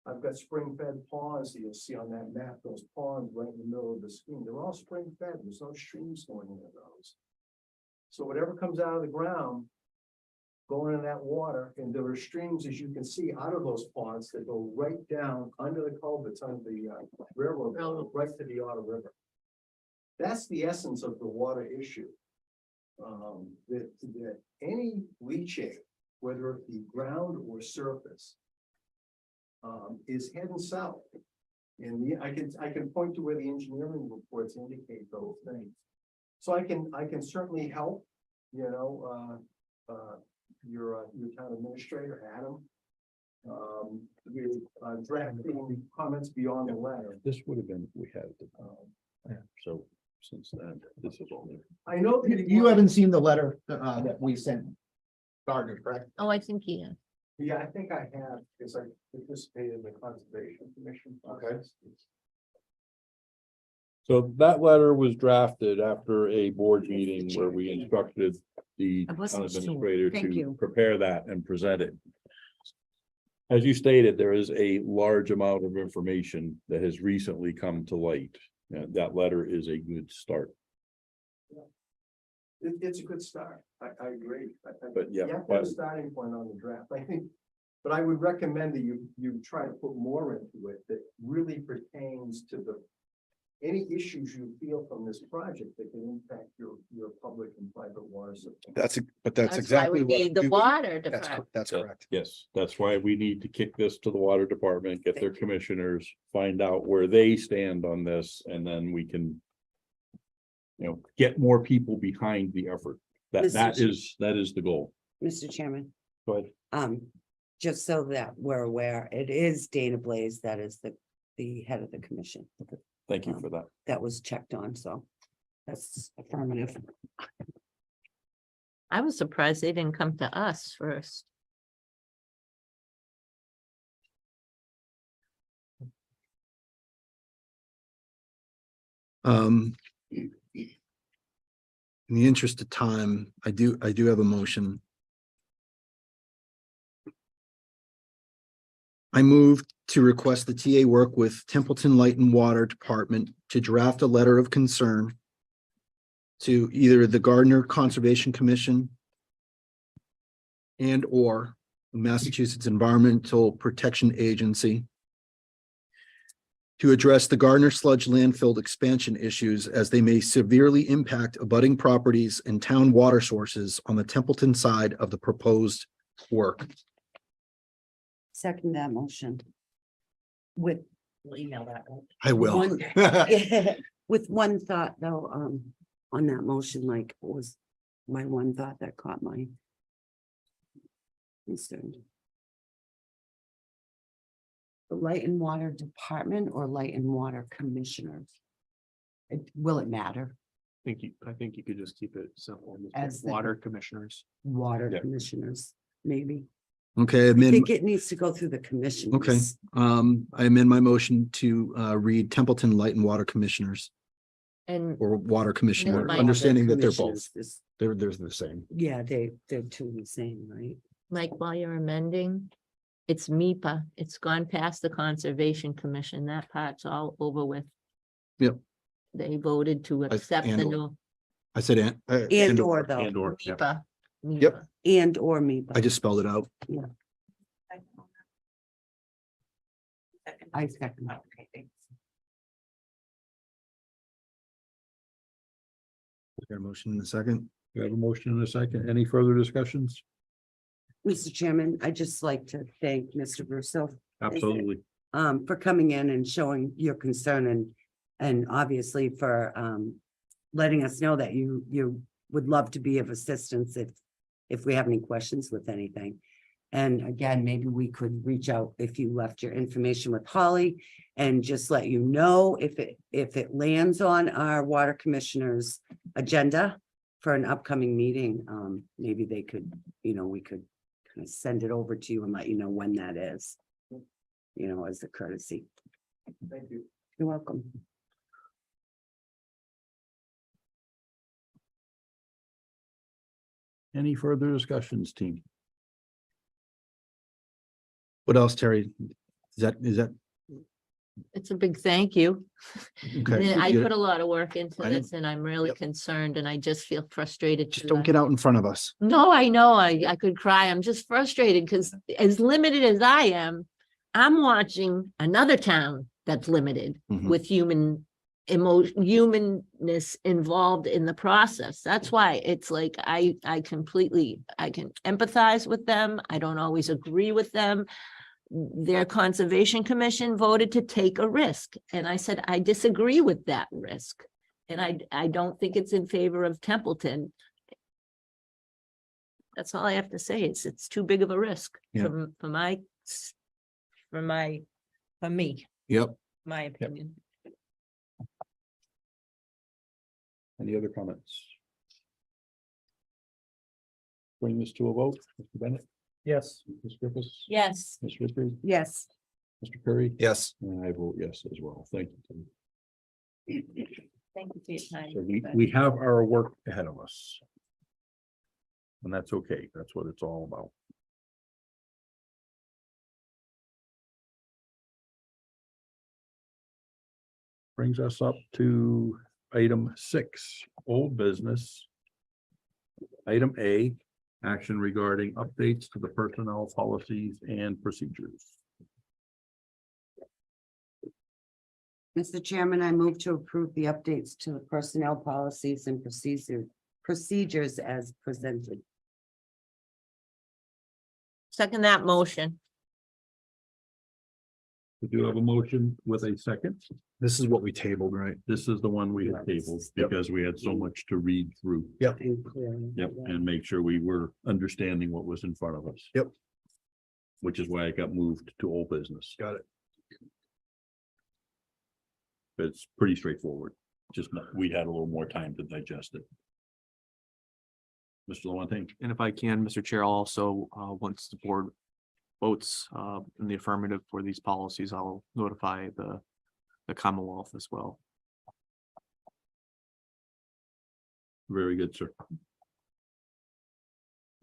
I've got spring-fed ponds that you'll see on that map, those ponds right in the middle of the screen. They're all spring-fed. There's no streams going into those. So whatever comes out of the ground, going into that water, and there are streams, as you can see, out of those ponds that go right down under the culverts, under the railroad, right to the Otter River. That's the essence of the water issue. That any leachate, whether it be ground or surface, is heading south. And I can point to where the engineering reports indicate those things. So I can certainly help, you know, your town administrator, Adam, with drafting comments beyond the letter. This would have been, we had, so since then, this is all. I know that you haven't seen the letter that we sent Gardner, correct? Oh, I think he is. Yeah, I think I have, because I participated in the Conservation Commission process. So that letter was drafted after a board meeting where we instructed the I town wasn't sure. administrator Thank to you. prepare that and present it. As you stated, there is a large amount of information that has recently come to light. That letter is a good start. It's a good start. I agree. But yeah, You have to but- have a starting point on the draft, I think. But I would recommend that you try to put more into it that really pertains to any issues you feel from this project that can impact your public and private water supply. That's why exactly we what. need the we- water That's, department. that's correct. Yes, that's why we need to kick this to the water department, get their commissioners, find out where they stand on this, and then we can. You know, get more people behind the effort. That is the goal. Mr. Chairman, Go ahead. just so that we're aware, it is Dana Blaze that is the head of the commission. Thank you for that. That was checked on, so that's affirmative. I was surprised they didn't come to us first. In the interest of time, I do have a motion. I move to request the TA work with Templeton Light and Water Department to draft a letter of concern to either the Gardner Conservation Commission and or Massachusetts Environmental Protection Agency to address the Gardner sludge landfill expansion issues as they may severely impact abutting properties and town water sources on the Templeton side of the proposed work. Second that motion. With, we'll email that. I will. One- With one thought though, on that motion, like was my one thought that caught my concern. The Light and Water Department or Light and Water Commissioners? Will it matter? I think you could just keep it simple. Mr. As the- Water commissioners. Water Yeah. Commissioners, maybe. Okay, I amend, think it needs to go through the commission. okay, I amend my motion to read Templeton Light and Water Commissioners And or Water Commissioner, Mike- understanding that they're both, Commissioners is- they're the same. Yeah, they're two the same, right? Mike, while you're amending, it's MIPA. It's gone past the Conservation Commission. That part's all over with. Yep. They voted to accept the and- new I said, And or though, And or, yeah. MIPA. Yep. MIPA. and or me. I just spelled it out. I second. Okay, thanks. Got a motion in a second. We have a motion in a second. Any further discussions? Mr. Chairman, I'd just like to thank Mr. Russo, Absolutely. for coming in and showing your concern and obviously for, letting us know that you would love to be of assistance if we have any questions with anything. And again, maybe we could reach out if you left your information with Holly and just let you know if it lands on our water commissioner's agenda for an upcoming meeting, maybe they could, we could kind of send it over to you and let you know when that is, as a courtesy. Thank you. You're welcome. Any further discussions, team? What else, Terry? Is that, It's a big thank you. okay? And I You- put a lot of work into I know. this and I'm really Yep. concerned and I just feel frustrated. Just 'cause don't I- get out in front of us. No, I know, I could cry. I'm just frustrated because as limited as I am, I'm watching another town that's limited Mhm. with humanness involved in the process. That's why it's like, I can empathize with them. I don't always agree with them. Their Conservation Commission voted to take a risk. And I said, I disagree with that risk. And I don't think it's in favor of Templeton. That's all I have to say. It's too big of a risk Yeah. for me, Yep. my opinion. Any other comments? Bring this to a vote. Mr. Bennett, Yes. Ms. Griffiths, Yes. Ms. Richards, Yes. Mr. Currie. Yes. And I vote yes as well. Thank you, Tim. Thank you for your time. So we have our work ahead of us. And that's okay. That's what it's all about. Brings us up to item 6, old business. Item A, action regarding updates to the personnel policies and procedures. Mr. Chairman, I move to approve the updates to the personnel policies and procedures as presented. Second that motion. We do have a motion with a second. This is what we tabled, right? This is the one we had tabled because we had so much to read through. And clear. Yep, and make sure we were understanding what was in front of us. Yep. Which is why it got moved to old business. Got it. But it's pretty straightforward, just we had a little more time to digest it. Mr. Lewandowski. And if I can, Mr. Chair, I'll also, once the board votes in the affirmative for these policies, I'll notify the Commonwealth as well. Very good, sir.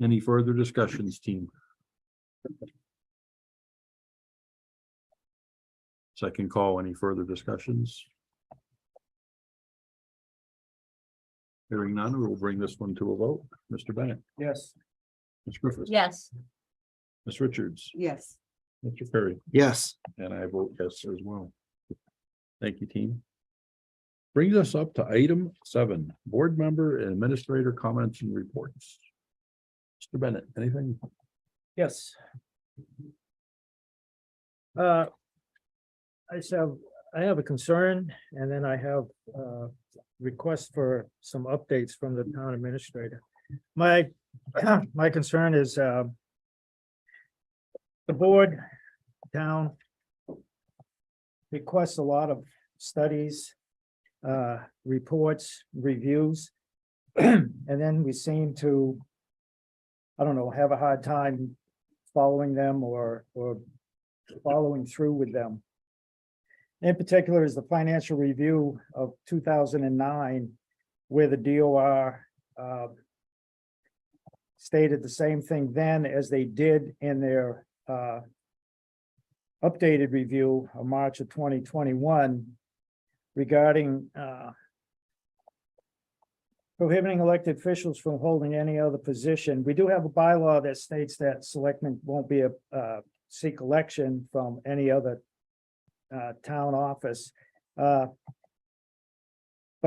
Any further discussions, team? Second call, any further discussions? Hearing none, we will bring this one to a vote. Mr. Bennett, Yes. Ms. Griffiths. Yes. Ms. Richards, Yes. Mr. Perry, Yes. and I vote yes as well. Thank you, team. Brings us up to item 7, board member and administrator comments and reports. Mr. Bennett, anything? Yes. I just have I have a concern and then I have requests for some updates from the town administrator. My, my concern is the board, town requests a lot of studies, reports, reviews. And then we seem to, I don't know, have a hard time following them or following through with them. In particular is the financial review of 2009, where the DOR stated the same thing then as they did in their updated review of March of 2021 regarding prohibiting elected officials from holding any other position. We do have a bylaw that states that selectmen won't be seek election from any other town office. But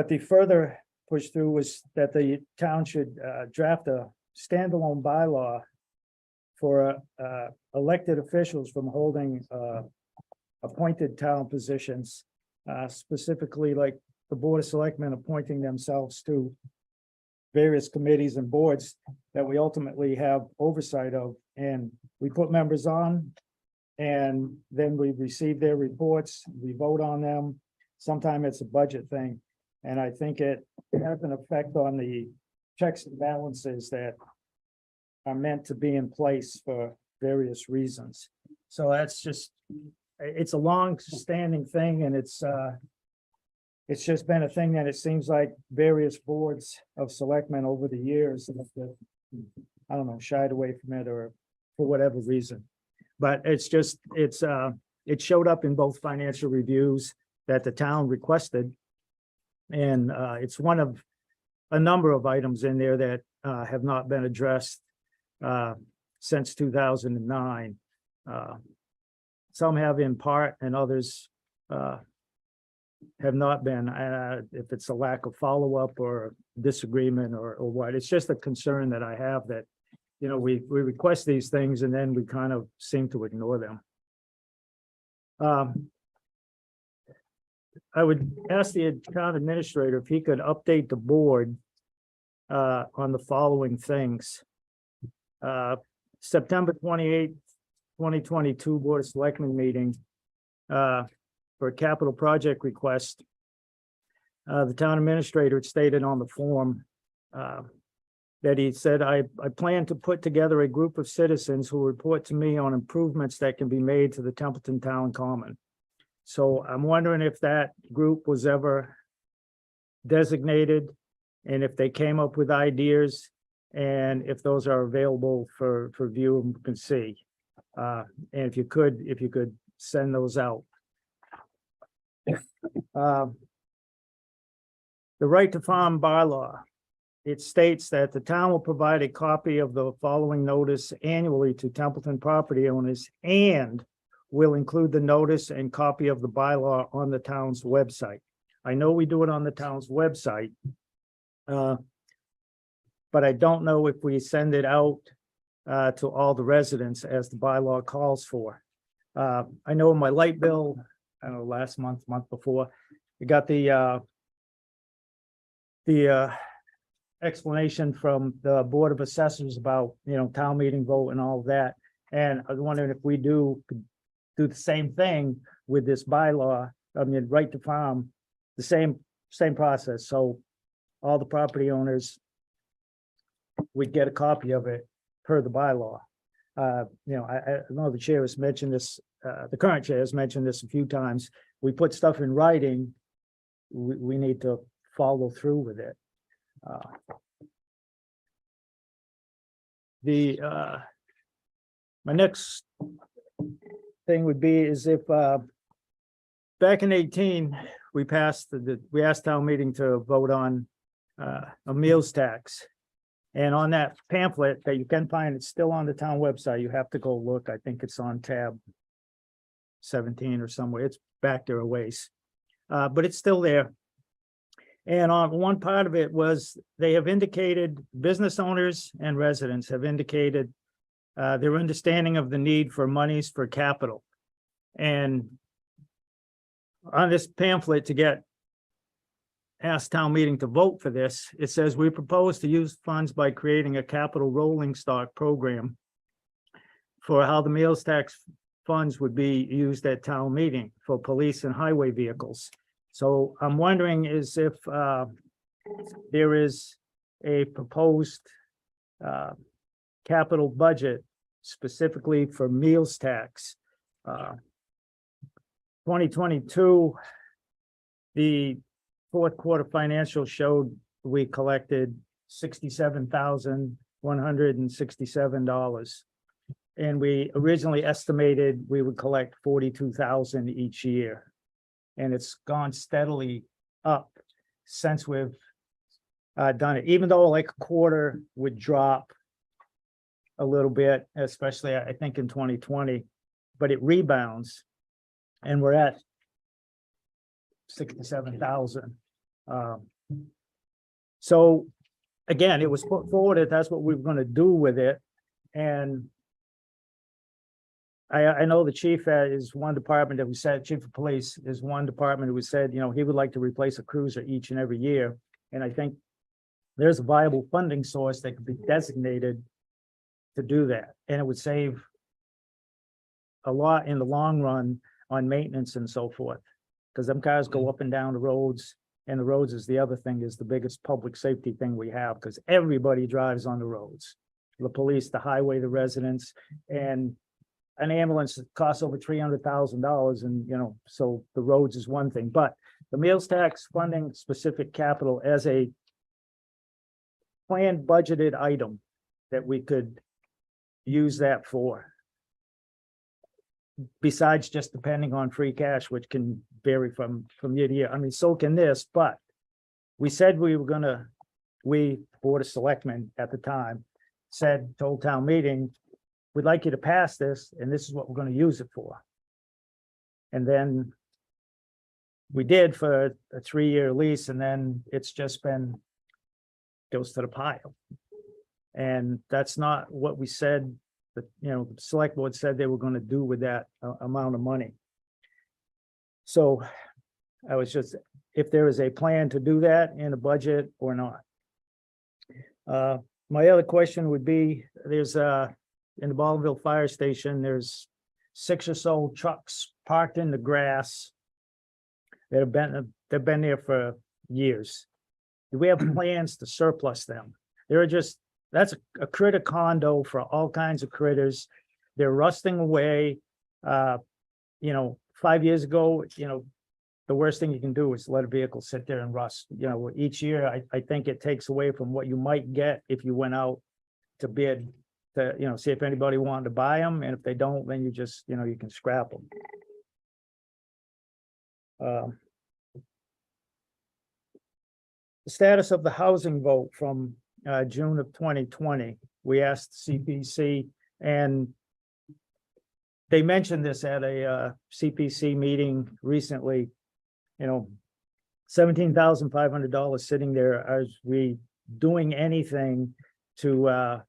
the further push through was that the town should draft a standalone bylaw for elected officials from holding appointed town positions, specifically like the Board of Selectmen appointing themselves to various committees and boards that we ultimately have oversight of. And we put members on, and then we receive their reports, we vote on them. Sometimes it's a budget thing. And I think it has an effect on the checks and balances that are meant to be in place for various reasons. So that's just, it's a long-standing thing, and it's just been a thing that it seems like various boards of selectmen over the years have, I don't know, shied away from it or for whatever reason. But it's just, it showed up in both financial reviews that the town requested. And it's one of a number of items in there that have not been addressed since 2009. Some have in part, and others have not been, if it's a lack of follow-up or disagreement or what. It's just a concern that I have that, you know, we request these things and then we kind of seem to ignore them. I would ask the town administrator if he could update the board on the following things. September 28th, 2022 Board of Selectmen meeting for a capital project request. The town administrator had stated on the form that he said, I plan to put together a group of citizens who report to me on improvements that can be made to the Templeton Town Common. So I'm wondering if that group was ever designated and if they came up with ideas and if those are available for view and can see. And if you could send those out. The right to farm bylaw. It states that the town will provide a copy of the following notice annually to Templeton property owners and will include the notice and copy of the bylaw on the town's website. I know we do it on the town's website, but I don't know if we send it out to all the residents as the bylaw calls for. I know in my light bill, I don't know, last month before, we got the explanation from the Board of Assessors about, you know, town meeting vote and all of that. And I was wondering if we do the same thing with this bylaw, I mean, right to farm, the same process. So all the property owners would get a copy of it per the bylaw. You know, I know the chair has mentioned this, the current chair has mentioned this a few times. We put stuff in writing, we need to follow through with it. My next thing would be is if back in 18, we passed we asked town meeting to vote on a meals tax. And on that pamphlet that you can find, it's still on the town website. You have to go look. I think it's on tab 17 or somewhere. It's back there a ways, but it's still there. And on one part of it was they have indicated, business owners and residents have indicated their understanding of the need for monies for capital. And on this pamphlet to get ask town meeting to vote for this, it says we propose to use funds by creating a capital rolling stock program for how the meals tax funds would be used at town meeting for police and highway vehicles. So I'm wondering is if there is a proposed capital budget specifically for meals tax. 2022, the fourth quarter financial showed we collected $67,167. And we originally estimated we would collect 42,000 each year. And it's gone steadily up since we've done it, even though like a quarter would drop a little bit, especially I think in 2020, but it rebounds and we're at 67,000. So again, it was put forward that that's what we were going to do with it. And I know the chief is one department that we said, chief of police is one department who said, you know, he would like to replace a cruiser each and every year. And I think there's a viable funding source that could be designated to do that. And it would save a lot in the long run on maintenance and so forth. Because them cars go up and down the roads, and the roads is the other thing, is the biggest public safety thing we have, because everybody drives on the roads. The police, the highway, the residents, and an ambulance costs over $300,000, and you know, so the roads is one thing, but the meals tax funding specific capital as a planned budgeted item that we could use that for. Besides just depending on free cash, which can vary from year to year. I mean, so can this, but we said we were gonna, we, Board of Selectmen at the time, said, told town meeting, we'd like you to pass this, and this is what we're gonna use it for. And then we did for a 3-year lease, and then it's just been, goes to the pile. And that's not what we said, that, you know, the select board said they were gonna do with that amount of money. So I was just, if there is a plan to do that in a budget or not. My other question would be, there's in the Baldwinville Fire Station, there's 6 or so trucks parked in the grass that have been there for years. Do we have plans to surplus them? They're just, that's a critter condo for all kinds of critters. They're rusting away. You know, 5 years ago, you know, the worst thing you can do is let a vehicle sit there and rust. You know, each year, I think it takes away from what you might get if you went out to bid to, you know, see if anybody wanted to buy them. And if they don't, then you just, you know, you can scrap them. The status of the housing vote from June of 2020, we asked CPC, and they mentioned this at a CPC meeting recently. You know, $17,500 sitting there. Are we doing anything to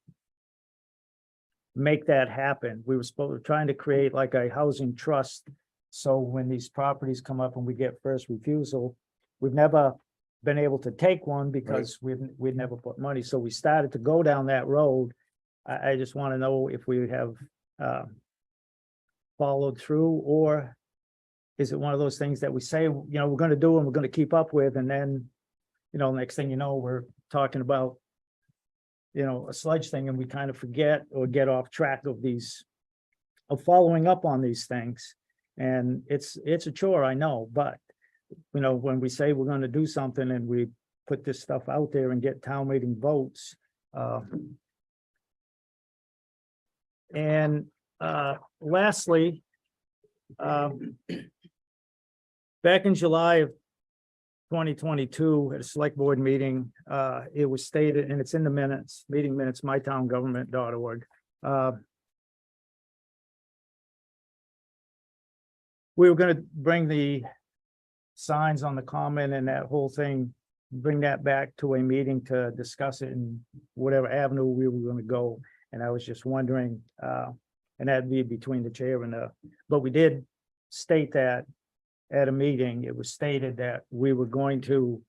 make that happen? We were trying to create like a housing trust. So when these properties come up and we get first refusal, we've never been able to take one because we'd never put money. So we started to go down that road. I just want to know if we have followed through, or is it one of those things that we say, you know, we're going to do and we're going to keep up with, and then, you know, next thing you know, we're talking about, you know, a sludge thing, and we kind of forget or get off track of these, of following up on these things. And it's a chore, I know, but you know, when we say we're going to do something and we put this stuff out there and get town meeting votes. And lastly, back in July of 2022 at a select board meeting, it was stated, and it's in the minutes, meeting minutes, mytowngovernment.org. We were going to bring the signs on the common and that whole thing, bring that back to a meeting to discuss it in whatever avenue we were going to go. And I was just wondering, and that'd be between the chair and but we did state that at a meeting, it was stated that we were going to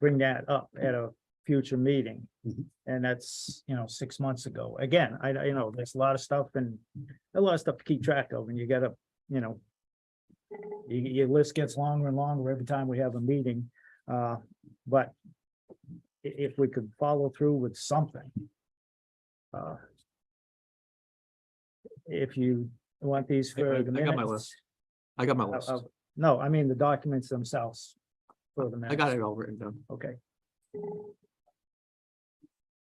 bring that up at a future meeting. Mhm. And that's, 6 months ago. Again, there's a lot of stuff and a lot of stuff to keep track of, and you gotta, your list gets longer and longer every time we have a meeting. But if we could follow through with something. If you want these I for the got my minutes. list. I got my list. No, I mean the documents themselves. For the I minutes. got it all written down. Okay.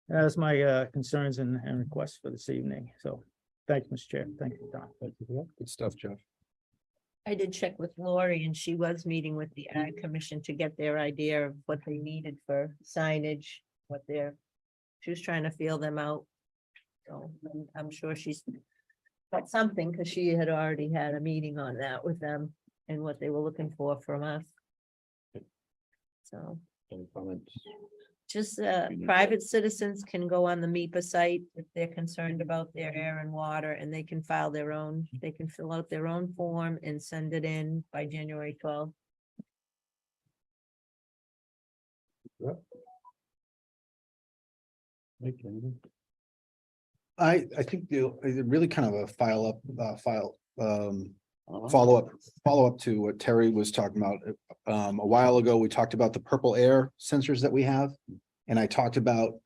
That's my concerns and requests for this evening. So thank you, Mr. Chair. Thank you, Don. Good stuff, Jeff. I did check with Lori and she was meeting with the Ag Commission to get their idea of what they needed for signage, she was trying to feel them out. So I'm sure she's got something because she had already had a meeting on that with them and what they were looking for from us. So. Any comments? Just private citizens can go on the MIPA site if they're concerned about their air and water, and they can file their own, they can fill out their own form and send it in by January 12th. I think really kind of a follow-up to what Terry was talking about. A while ago, we talked about the purple air sensors that we have. And I talked about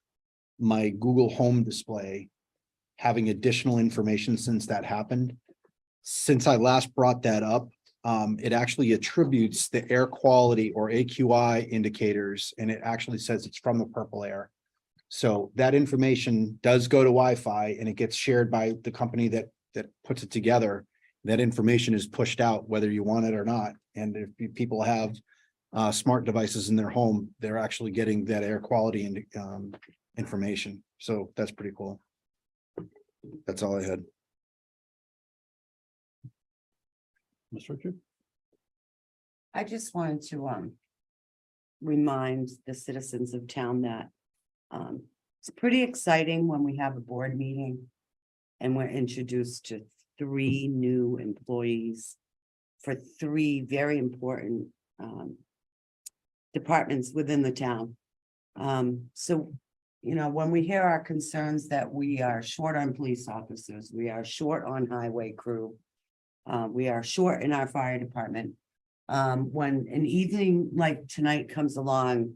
my Google Home display having additional information since that happened. Since I last brought that up, it actually attributes the air quality or AQI indicators, and it actually says it's from the purple air. So that information does go to Wi-Fi and it gets shared by the company that puts it together. That information is pushed out whether you want it or not. And if people have smart devices in their home, they're actually getting that air quality and information. So that's pretty cool. That's all I had. Ms. Richard? I just wanted to remind the citizens of town that it's pretty exciting when we have a board meeting and we're introduced to 3 new employees for 3 very important departments within the town. So, when we hear our concerns that we are short on police officers, we are short on highway crew, we are short in our fire department. When an evening like tonight comes along,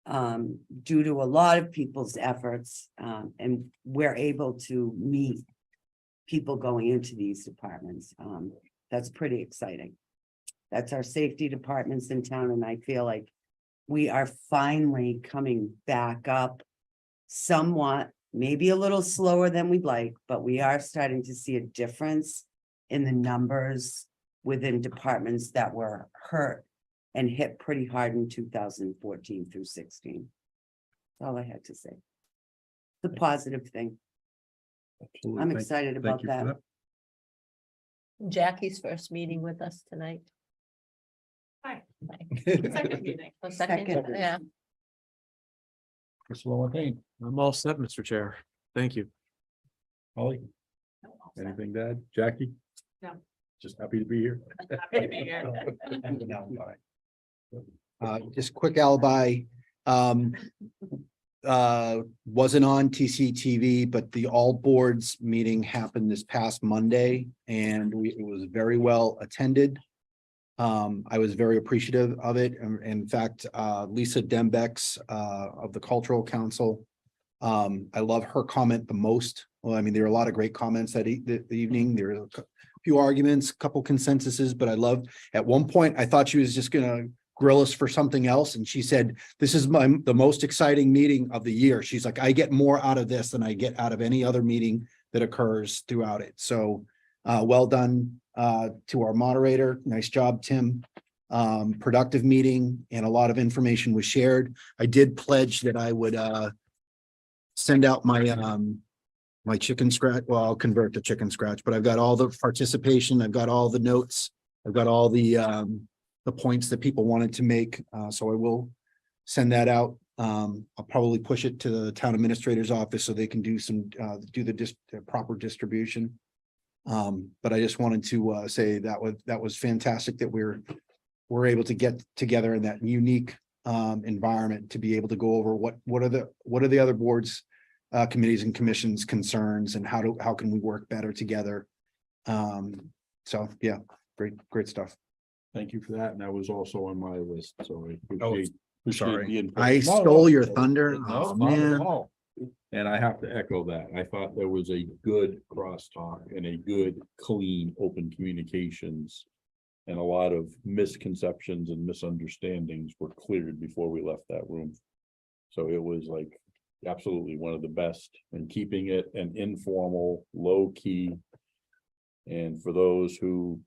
due to a lot of people's efforts, and we're able to meet people going into these departments, that's pretty exciting. That's our safety departments in town, and I feel like we are finally coming back up somewhat, maybe a little slower than we'd like, but we are starting to see a difference in the numbers within departments that were hurt and hit pretty hard in 2014 through 16. That's all I had to say. The positive thing. Absolutely. I'm Thank- excited thank about you for that. Jackie's first meeting with us tonight. Hi. Second Second meeting. Second. Yeah. Mr. Lawrence, I'm all set, Mr. Chair. Thank you. Holly, anything to add? Jackie? No. Just happy to be here. Happy to be here. Just quick alibi. Wasn't on TCTV, but the all boards meeting happened this past Monday and it was very well attended. I was very appreciative of it. In fact, Lisa Dembex of the Cultural Council. I love her comment the most. Well, I mean, there are a lot of great comments that the evening. There are a few arguments, a couple consensuses, but I loved, at one point, I thought she was just gonna grill us for something else. And she said, this is the most exciting meeting of the year. She's like, I get more out of this than I get out of any other meeting that occurs throughout it. So well done to our moderator. Nice job, Tim. Productive meeting and a lot of information was shared. I did pledge that I would send out my chicken scratch. Well, I'll convert to chicken scratch, but I've got all the participation. I've got all the notes. I've got all the points that people wanted to make. So I will send that out. I'll probably push it to the town administrator's office so they can do the proper distribution. But I just wanted to say that was fantastic that we're we're able to get together in that unique environment to be able to go over what are the other boards, committees and commissions concerns, and how can we work better together. So yeah, great stuff. Thank you for that. And that was also on my list, so I Oh, appreciate sorry. the input. I No, stole your no, thunder. no, Oh, not at man. all. And I have to echo that. I thought there was a good crosstalk and a good, clean, open communications. And a lot of misconceptions and misunderstandings were cleared before we left that room. So it was like absolutely one of the best, and keeping it an informal, low key. And for those who,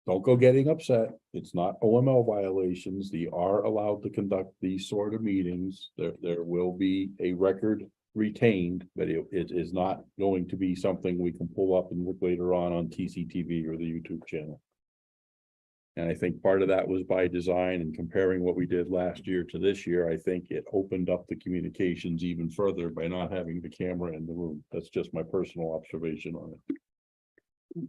don't go getting upset. It's not OML violations. They are allowed to conduct these sort of meetings. There will be a record retained, but it is not going to be something we can pull up and look later on TCTV or the YouTube channel. And I think part of that was by design, and comparing what we did last year to this year, I think it opened up the communications even further by not having the camera in the room. That's just my personal observation on it.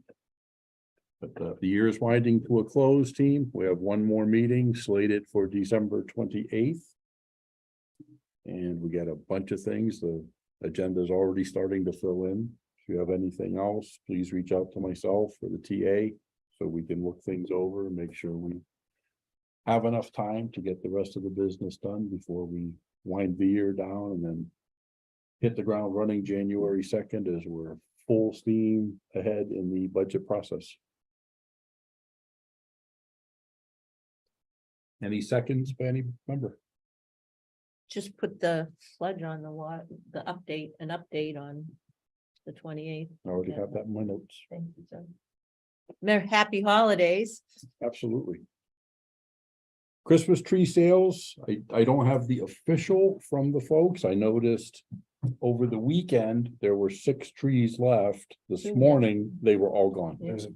But the year is winding to a close, team. We have one more meeting slated for December 28th. And we got a bunch of things. The agenda is already starting to fill in. If you have anything else, please reach out to myself or the TA so we can look things over and make sure we have enough time to get the rest of the business done before we wind the year down and then hit the ground running January 2nd as we're full steam ahead in the budget process. Any seconds by any member? Just put the sludge on an update on the 28th. I already have that in my notes. Thank you, sir. Happy holidays. Absolutely. Christmas tree sales, I don't have the official from the folks. I noticed over the weekend, there were 6 trees left. This morning, they were all gone. There's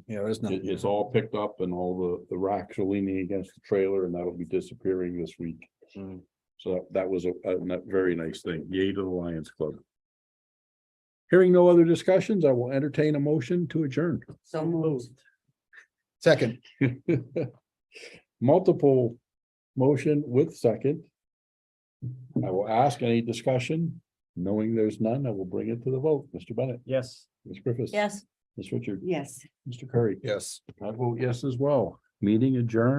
nothing. It's all picked up and all the racks are leaning against the trailer, and that'll be disappearing this week. So that was a very nice thing. Yay to the Lions Club. Hearing no other discussions, I will entertain a motion to adjourn. So moved. Second. Multiple motion with second. I will ask any discussion. Knowing there's none, I will bring it to the vote. Mr. Bennett, Yes. Ms. Griffiths. Yes. Ms. Richard, Yes. Mr. Currie. Yes. I vote yes as well. Meeting adjourned.